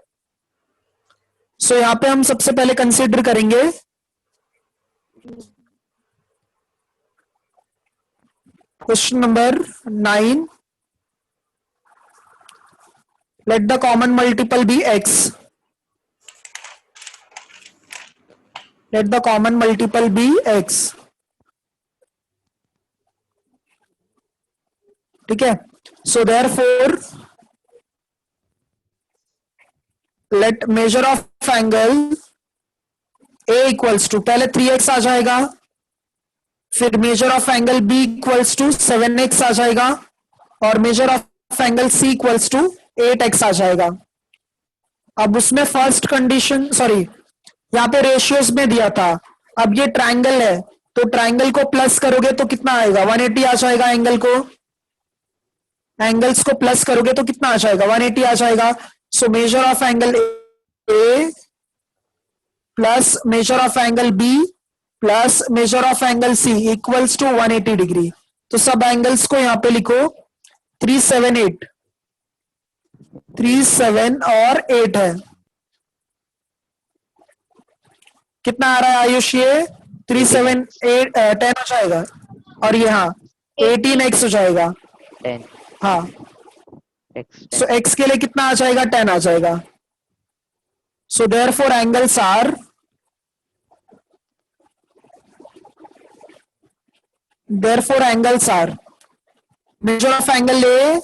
सो यहाँ पे हम सबसे पहले कंसीडर करेंगे question number 9। Let the common multiple be x। Let the common multiple be x। ठीक है, so therefore let measure of angle a equals to, पहले 3x आ जाएगा, फिर measure of angle b equals to 7x आ जाएगा, और measure of angle c equals to 8x आ जाएगा। अब उसमें फर्स्ट कंडीशन, सॉरी यहाँ पे रेशियोज में दिया था। अब ये ट्रायंगल है तो ट्रायंगल को प्लस करोगे तो कितना आएगा 180 आ जाएगा। एंगल को, एंगल्स को प्लस करोगे तो कितना आ जाएगा 180 आ जाएगा। So measure of angle A plus measure of angle B plus measure of angle C equals to 180 degree. तो सब एंगल्स को यहां पे लिखो 378, 37 और 8 है। कितना आ रहा है आयुष? ये 378 10 हो जाएगा, और ये हाँ 18x हो जाएगा। 10. हाँ, X 10. सो x के लिए कितना आ जाएगा 10 आ जाएगा। So therefore angles are measure of angle A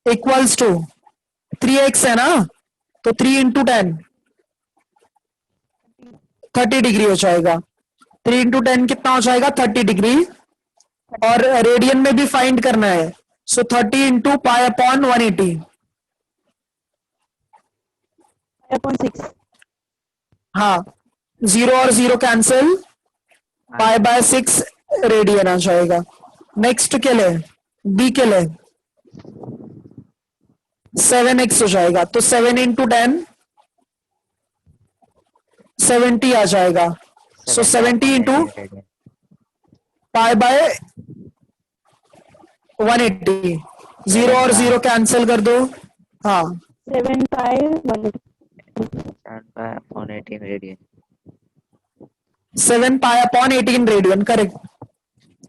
equals to 3x है ना, तो 3 इंटू 10 30 डिग्री हो जाएगा। 3 इंटू 10 कितना हो जाएगा 30 डिग्री, और रेडियन में भी फाइंड करना है। सो 30 इंटू पाई अपॉन 180। 5.6. हाँ, 0 और 0 कैंसिल, पाई बाय 6 रेडियन आ जाएगा। नेक्स्ट के लिए बी के लिए 7x हो जाएगा, तो 7 इंटू 10 70 आ जाएगा। सो 70 इंटू पाई बाय 180, 0 और 0 कैंसिल कर दो। हाँ, 7 pi 180. 7/18 radian. 7 pi upon 18 radian, correct.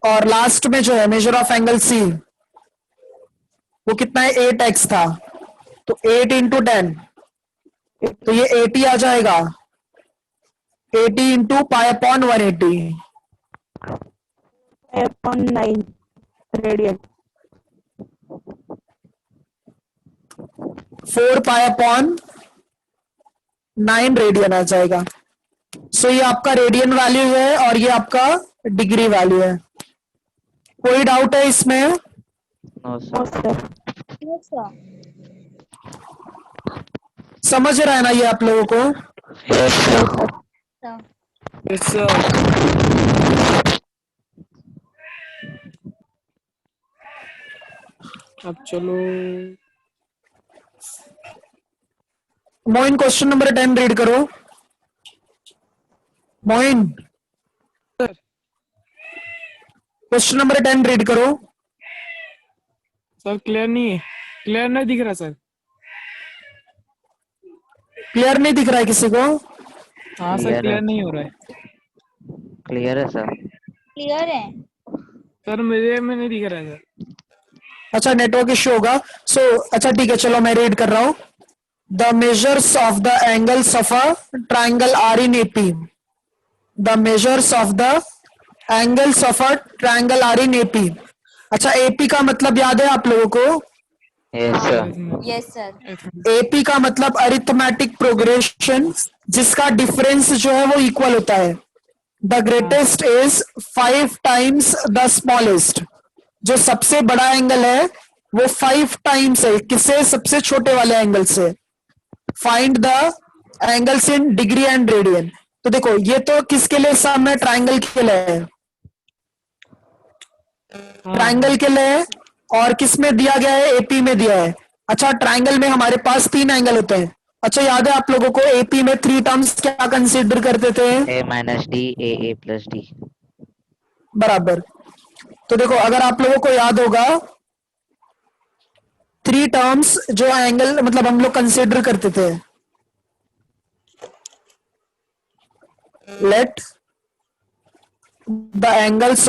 और लास्ट में जो है मेजर ऑफ एंगल सी, वो कितना है 8x था, तो 8 इंटू 10, तो ये 80 आ जाएगा। 80 into pi upon 180, 5.9 radian. 4 pi upon 9 radian आ जाएगा। सो ये आपका रेडियन वैल्यू है और ये आपका डिग्री वैल्यू है। कोई डाउट है इसमें? No, sir. Yes, sir. समझ रहा है ना ये आप लोगों को? Yes, sir. Sir. Yes, sir. अब चलो मोइन क्वेश्चन नंबर 10 रीड करो। Moin sir. Question number 10 read करो। सर क्लियर नहीं दिख रहा सर। क्लियर नहीं दिख रहा है किसी को? हाँ सर Clear क्लियर है। नहीं हो रहा है Clear है sir. Clear है? सर, मेरे में नहीं दिख रहा है सर। अच्छा नेटवर्क इश्यू होगा। सो अच्छा ठीक है, चलो मैं रीड कर रहा हूं। The measures of the angles of a triangle are in AP. The measures of the angles of a triangle are in AP. अच्छा एपी का मतलब याद है आप लोगों को? Yes, sir. Yes, sir. AP का मतलब अरिथमेटिक प्रोग्रेशन, जिसका डिफरेंस जो है वो इक्वल होता है। The greatest is 5 times the smallest. जो सबसे बड़ा एंगल है वो 5 टाइम्स है किससे? सबसे छोटे वाले एंगल से। Find the angles in degree and radian. तो देखो ये तो किसके लिए सम है? ट्राइंगल के लिए है। ट्राइंगल के लिए है और किस में दिया गया है? एपी में दिया है। अच्छा ट्राइंगल में हमारे पास 3 एंगल होते हैं। अच्छा याद है आप लोगों को एपी में 3 टर्म्स क्या कंसीडर करते थे? A minus D, A plus D. बराबर। तो देखो अगर आप लोगों को याद होगा 3 टर्म्स जो एंगल मतलब हम लोग कंसीडर करते थे। Let the angles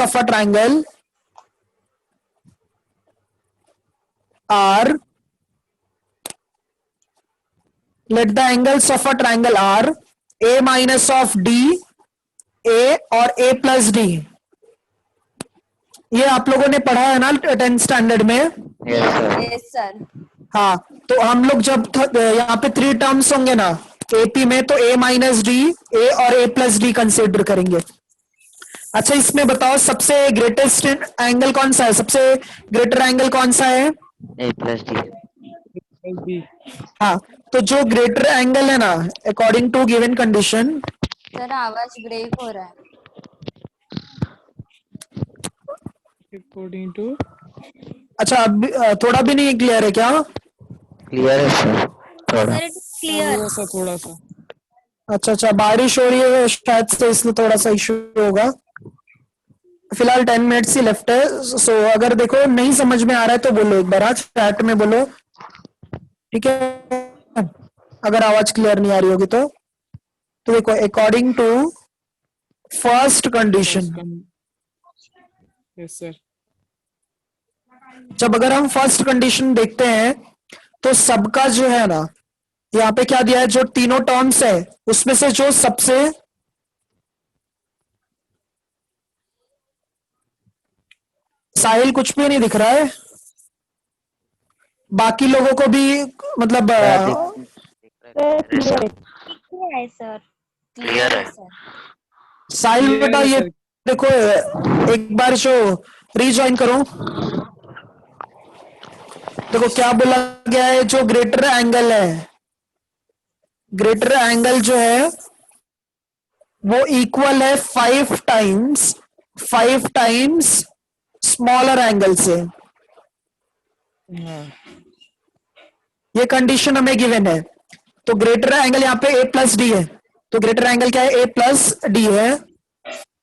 of a triangle are let the angles of a triangle are a minus of d, a और a plus d। ये आप लोगों ने पढ़ा है ना 10th स्टैंडर्ड में? Yes, sir. Yes, sir. हाँ तो हम लोग जब यहाँ पे 3 टर्म्स होंगे ना एपी में, तो a माइनस डी, a और a प्लस डी कंसिडर करेंगे। अच्छा इसमें बताओ सबसे ग्रेटेस्ट एंगल कौन सा है? सबसे ग्रेटर एंगल कौन सा है? A plus D. हाँ तो जो ग्रेटर एंगल है ना according to given condition. Sir आवाज ब्रेक हो रहा है। According to. अच्छा अब थोड़ा भी नहीं क्लियर है क्या? Clear है sir. थोड़ा. Sir, it is clear. थोड़ा सा अच्छा बारिश हो रही है शायद से, इसलिए थोड़ा सा इश्यू होगा। फिलहाल 10 मिनट्स ही लेफ्ट है। सो अगर देखो नहीं समझ में आ रहा है तो बोलो एक बार, आज चैट में बोलो, ठीक है? अगर आवाज क्लियर नहीं आ रही होगी तो देखो according to first condition, yes sir. जब अगर हम फर्स्ट कंडीशन देखते हैं तो सबका जो है ना यहाँ पे क्या दिया है? जो तीनों टर्म्स है उसमें से जो सबसे साहिल कुछ भी नहीं दिख रहा है, बाकी लोगों को भी मतलब Clear है sir. क्लियर है सर। साहिल Clear बेटा है ये सर। देखो एक बार जो रीजॉइन करो। देखो क्या बोला गया है? जो ग्रेटर एंगल है, ग्रेटर एंगल जो है वो इक्वल है 5 टाइम्स स्मॉलर एंगल से। ये कंडीशन हमें गिवन है। तो ग्रेटर एंगल यहाँ पे a प्लस डी है, तो ग्रेटर एंगल क्या है? a प्लस डी है,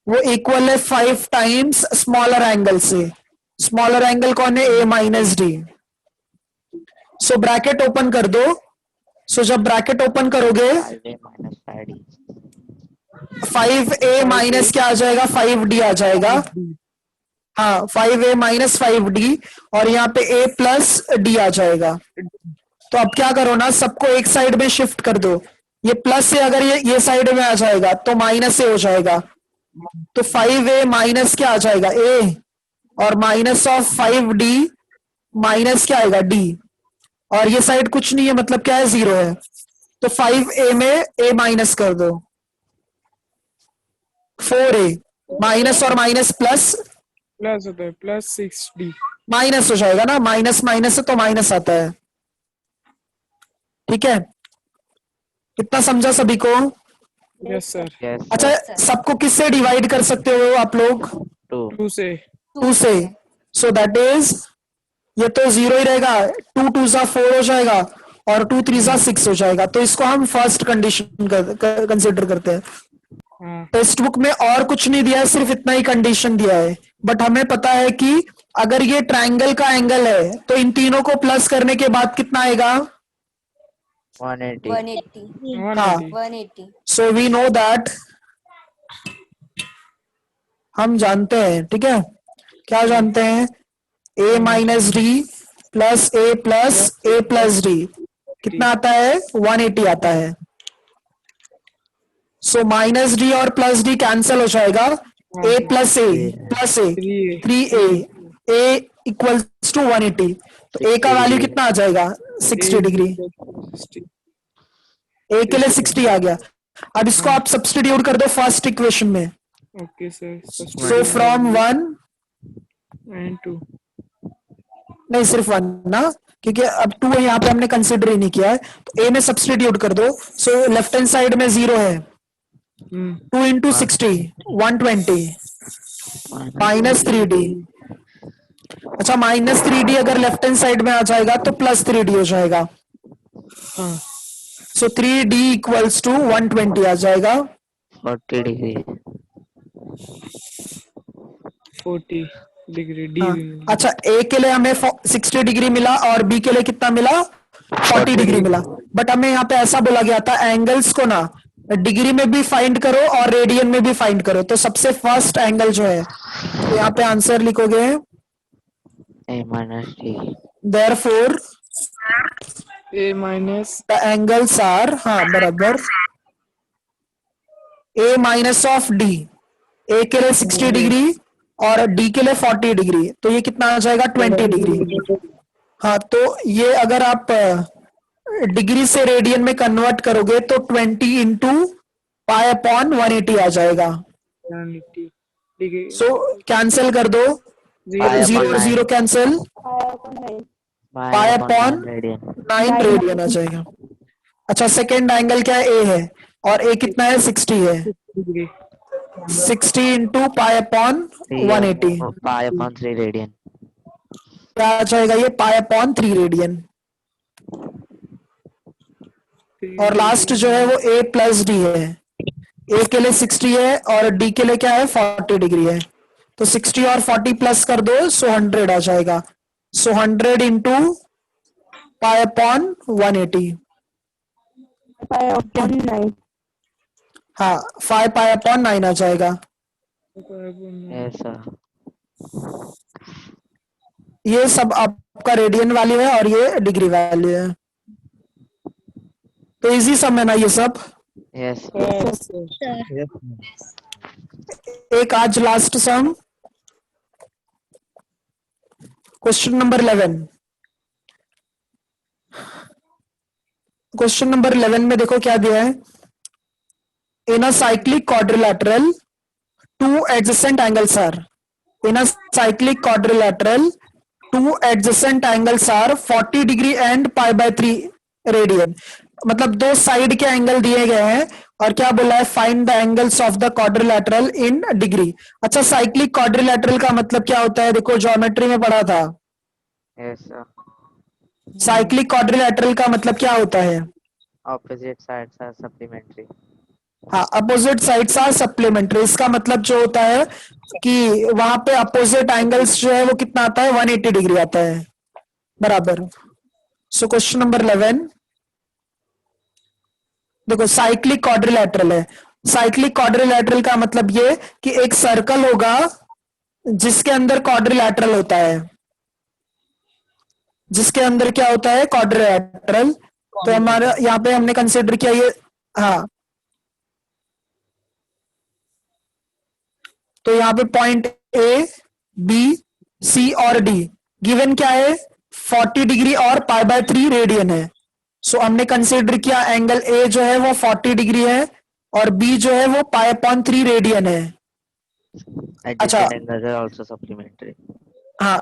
वो इक्वल है 5 टाइम्स स्मॉलर एंगल से। स्मॉलर एंगल कौन है? a minus D. So bracket open कर दो। सो जब ब्रैकेट ओपन करोगे 5A minus 5D. 5a minus क्या आ जाएगा? 5d आ जाएगा। हाँ 5a माइनस 5d और यहाँ पे a प्लस डी आ जाएगा। तो अब क्या करो ना, सबको एक साइड में शिफ्ट कर दो। ये प्लस से अगर ये साइड में आ जाएगा तो माइनस से हो जाएगा। तो 5a माइनस क्या आ जाएगा? a और माइनस ऑफ 5d माइनस क्या आएगा? d। और ये साइड कुछ नहीं है, मतलब क्या है, 0 है। तो 5a में a माइनस कर दो, 4a माइनस और माइनस प्लस, प्लस होता है प्लस 6d। माइनस हो जाएगा ना, माइनस माइनस है तो माइनस आता है। ठीक है, इतना समझा सभी को? Yes sir. Yes, अच्छा, sir. सबको किससे डिवाइड कर सकते हो आप लोग? 2. 2 से। 2 से। सो दैट इज, ये तो 0 ही रहेगा, 2 2 सा 4 हो जाएगा और 2 3 सा 6 हो जाएगा। तो इसको हम फर्स्ट कंडीशन कंसिडर करते हैं। हाँ टेक्स्ट बुक में और कुछ नहीं दिया है, सिर्फ इतना ही कंडीशन दिया है। बट हमें पता है कि अगर ये ट्रायंगल का एंगल है तो इन तीनों को प्लस करने के बाद कितना आएगा? 180. 180. 180। 180. सो वी नो दैट, हम जानते हैं, ठीक है, क्या जानते हैं? a minus D plus A plus D कितना आता है? 180 आता है। सो माइनस डी और प्लस डी कैंसिल हो जाएगा, a plus A plus A 3a 3a, a equals to 180। तो a का वैल्यू कितना आ जाएगा? 60 डिग्री। 60। a के लिए 60 आ गया। अब इसको आप सब्स्टिट्यूट कर दो फर्स्ट इक्वेशन में। Okay sir. So from 1, and 2। नहीं सिर्फ 1 ना, क्योंकि अब 2 यहाँ पे हमने कंसिडर ही नहीं किया है। तो a में सब्स्टिट्यूट कर दो। सो लेफ्ट हैंड साइड में 0 है, 2 इंटू 60 120 माइनस 3d। अच्छा, माइनस 3d अगर लेफ्ट हैंड साइड में आ जाएगा तो प्लस 3d हो जाएगा। हाँ सो 3d इक्वल्स टू 120 आ जाएगा। 40 degree. 40 डिग्री डी हाँ। भी मिल गया। अच्छा, a के लिए हमें 60 डिग्री मिला और b के लिए कितना मिला? 40 डिग्री मिला। बट हमें यहाँ पे ऐसा बोला गया था, एंगल्स को ना डिग्री में भी फाइंड करो और रेडियन में भी फाइंड करो। तो सबसे फर्स्ट एंगल जो है, तो यहाँ पे आंसर लिखोगे, A minus d. Therefore A minus the angles are, हाँ बराबर, a minus of d, a के लिए 60 डिग्री और d के लिए 40 डिग्री। तो ये कितना आ जाएगा? 20 डिग्री। हाँ, तो ये अगर आप डिग्री से रेडियन में कन्वर्ट करोगे तो 20 इंटू पाई अपॉन 180 आ जाएगा। 180 डिग्री। सो कैंसिल कर दो, Pi जीरो upon और 9. जीरो कैंसिल, Pi पाई upon अपॉन 9 radian. 9 रेडियन आ जाएगा। अच्छा, सेकेंड एंगल क्या है? a है और a कितना है? 60 है। Degree 60 into pi upon 180 Pi upon 3 radian. क्या आ जाएगा? ये पाई अपॉन 3 रेडियन। और लास्ट जो है वो a प्लस डी है। a के लिए 60 है और d के लिए क्या है? 40 डिग्री है। तो 60 और 40 प्लस कर दो, सो 100 आ जाएगा। सो 100 इंटू पाई अपॉन 180, पाई अपॉन 9। हाँ 5 पाई अपॉन 9 आ जाएगा। Yes sir. ये सब आपका रेडियन वैल्यू है और ये डिग्री वैल्यू है। तो इजी सम है ना ये सब? Yes. एक आज last sum, question number 11। Question number 11 में देखो क्या दिया है। In a cyclic quadrilateral two adjacent angles are, in a cyclic quadrilateral two adjacent angles are 40 degree and pi by 3 radian. मतलब दो साइड के एंगल दिए गए हैं और क्या बोला है? Find the angles of the quadrilateral in degree. अच्छा, साइक्लिक क्वाड्रिलैटरल का मतलब क्या होता है? देखो ज्योमेट्री में पढ़ा था। Yes sir. साइक्लिक क्वाड्रिलैटरल का मतलब क्या होता है? Opposite sides are supplementary. हाँ, अपोजिट साइड्स आर सप्लीमेंट्री। इसका मतलब जो होता है कि वहां पे अपोजिट एंगल्स जो है वो कितना आता है? 180 डिग्री आता है, बराबर। सो क्वेश्चन नंबर 11 देखो, साइक्लिक क्वाड्रिलैटरल है। साइक्लिक क्वाड्रिलैटरल का मतलब ये कि एक सर्कल होगा जिसके अंदर क्वाड्रिलैटरल होता है, जिसके अंदर क्या होता है? क्वाड्रिलैटरल। तो हमारा यहाँ पे हमने कंसिडर किया ये, हाँ, तो यहाँ पे पॉइंट ए, बी, सी और डी गिवन क्या है? 40 डिग्री और π/3 रेडियन है। सो हमने कंसीडर किया एंगल ए जो है वो 40 डिग्री है और बी जो है वो π/3 रेडियन है। अच्छा Adjacent angles are also supplementary. हाँ,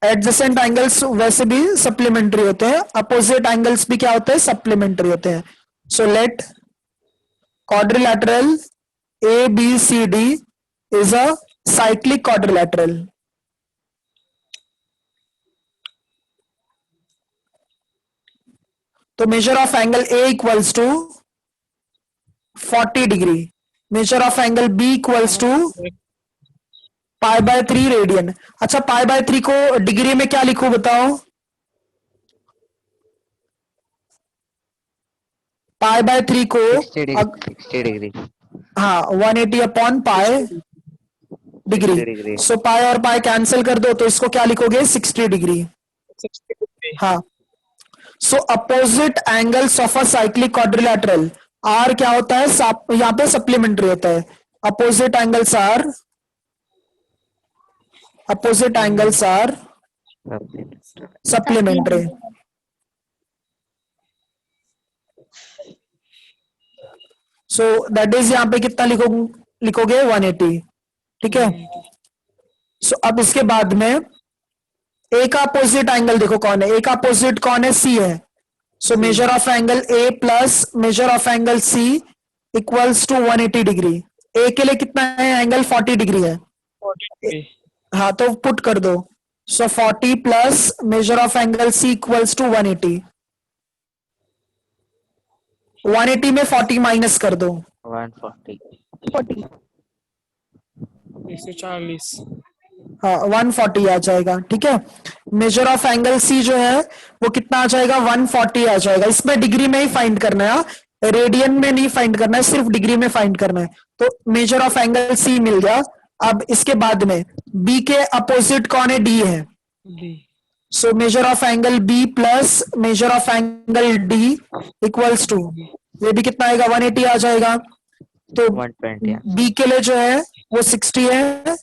एडजेसेंट एंगल्स वैसे भी सप्लीमेंट्री होते हैं, अपोजिट एंगल्स भी क्या होते हैं, सप्लीमेंट्री होते हैं। So let quadrilateral ABCD is a cyclic quadrilateral. तो measure of angle A equals to 40 degree, measure of angle B equals to π/3 radian. अच्छा π/3 को डिग्री में क्या लिखूं बताओ? π/3 को 60 degree. 60 degree. हाँ 180 अपॉन पाई 60 डिग्री। degree. सो पाई और पाई कैंसिल कर दो तो इसको क्या लिखोगे 60 डिग्री। 60 degree. हाँ, so opposite angles of a cyclic quadrilateral are क्या होता है, यहाँ पे सप्लीमेंट्री होता है। Opposite angles are supplementary. So that is यहाँ पे कितना लिखोगे 180, ठीक है। सो अब इसके बाद में ए का अपोजिट एंगल देखो कौन है, ए का अपोजिट कौन है, सी है। So measure of angle A plus measure of angle C equals to 180 degree. A के लिए कितना है एंगल 40 डिग्री है। 40 degree. हाँ तो पुट कर दो। So 40 plus measure of angle C equals to 180। 180 में 40 माइनस कर दो, 140. 140. हाँ 140 आ जाएगा, ठीक है। मेजर ऑफ एंगल सी जो है वो कितना आ जाएगा 140 आ जाएगा। इसमें डिग्री में ही फाइंड करना है, रेडियन में नहीं फाइंड करना है, सिर्फ डिग्री में फाइंड करना है। तो मेजर ऑफ एंगल सी मिल गया। अब इसके बाद में बी के अपोजिट कौन है, डी है। D. So measure of angle B plus measure of angle D equals to, ये भी कितना आएगा 180 आ जाएगा। तो 120. बी के लिए जो है वो 60 है,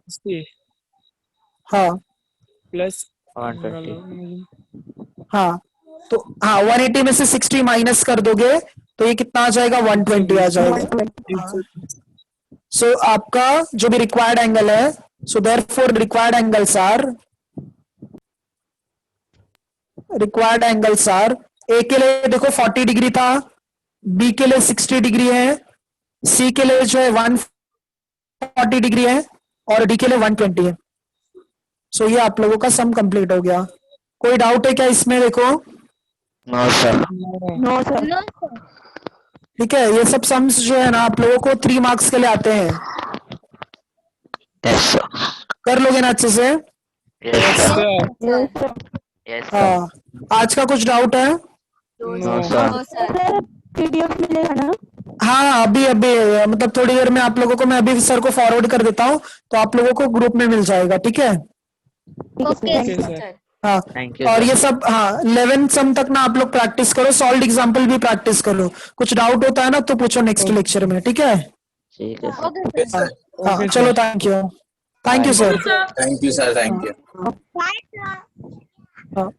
60 हाँ plus 120. हाँ। तो हाँ 180 में से 60 माइनस कर दोगे तो ये कितना आ जाएगा 120 आ जाएगा। सो आपका जो भी रिक्वायर्ड एंगल है, so therefore required angles are A के लिए देखो 40 डिग्री था, बी के लिए 60 डिग्री है, सी के लिए जो है 140 डिग्री है और डी के लिए 120 है। सो ये आप लोगों का सम कंप्लीट हो गया। कोई डाउट है क्या इसमें? देखो No, sir. No, sir. No, sir. ठीक है, ये सब सम्स जो है ना आप लोगों को 3 मार्क्स के लिए आते हैं, Yes, sir. कर लोगे ना अच्छे से? Yes, sir. Sir. Yes, sir. Yes, sir. हाँ, आज का कुछ डाउट है? No, sir. No, sir. Sir PDF मिलेगा ना? हाँ अभी मतलब थोड़ी देर में आप लोगों को मैं अभी सर को फॉरवर्ड कर देता हूँ तो आप लोगों को ग्रुप में मिल जाएगा, ठीक है। Okay, Okay, sir. sir. हाँ Thank you, और sir. ये सब हाँ 11 सम तक ना आप लोग प्रैक्टिस करो, सॉल्व एग्जाम्पल भी प्रैक्टिस करो। कुछ डाउट होता है ना तो पूछो नेक्स्ट लेक्चर में, ठीक है। ठीक है, sir. Okay, sir. हाँ Okay, चलो, sir. Thank you sir. Thank you, sir. Thank you. Bye, sir. हाँ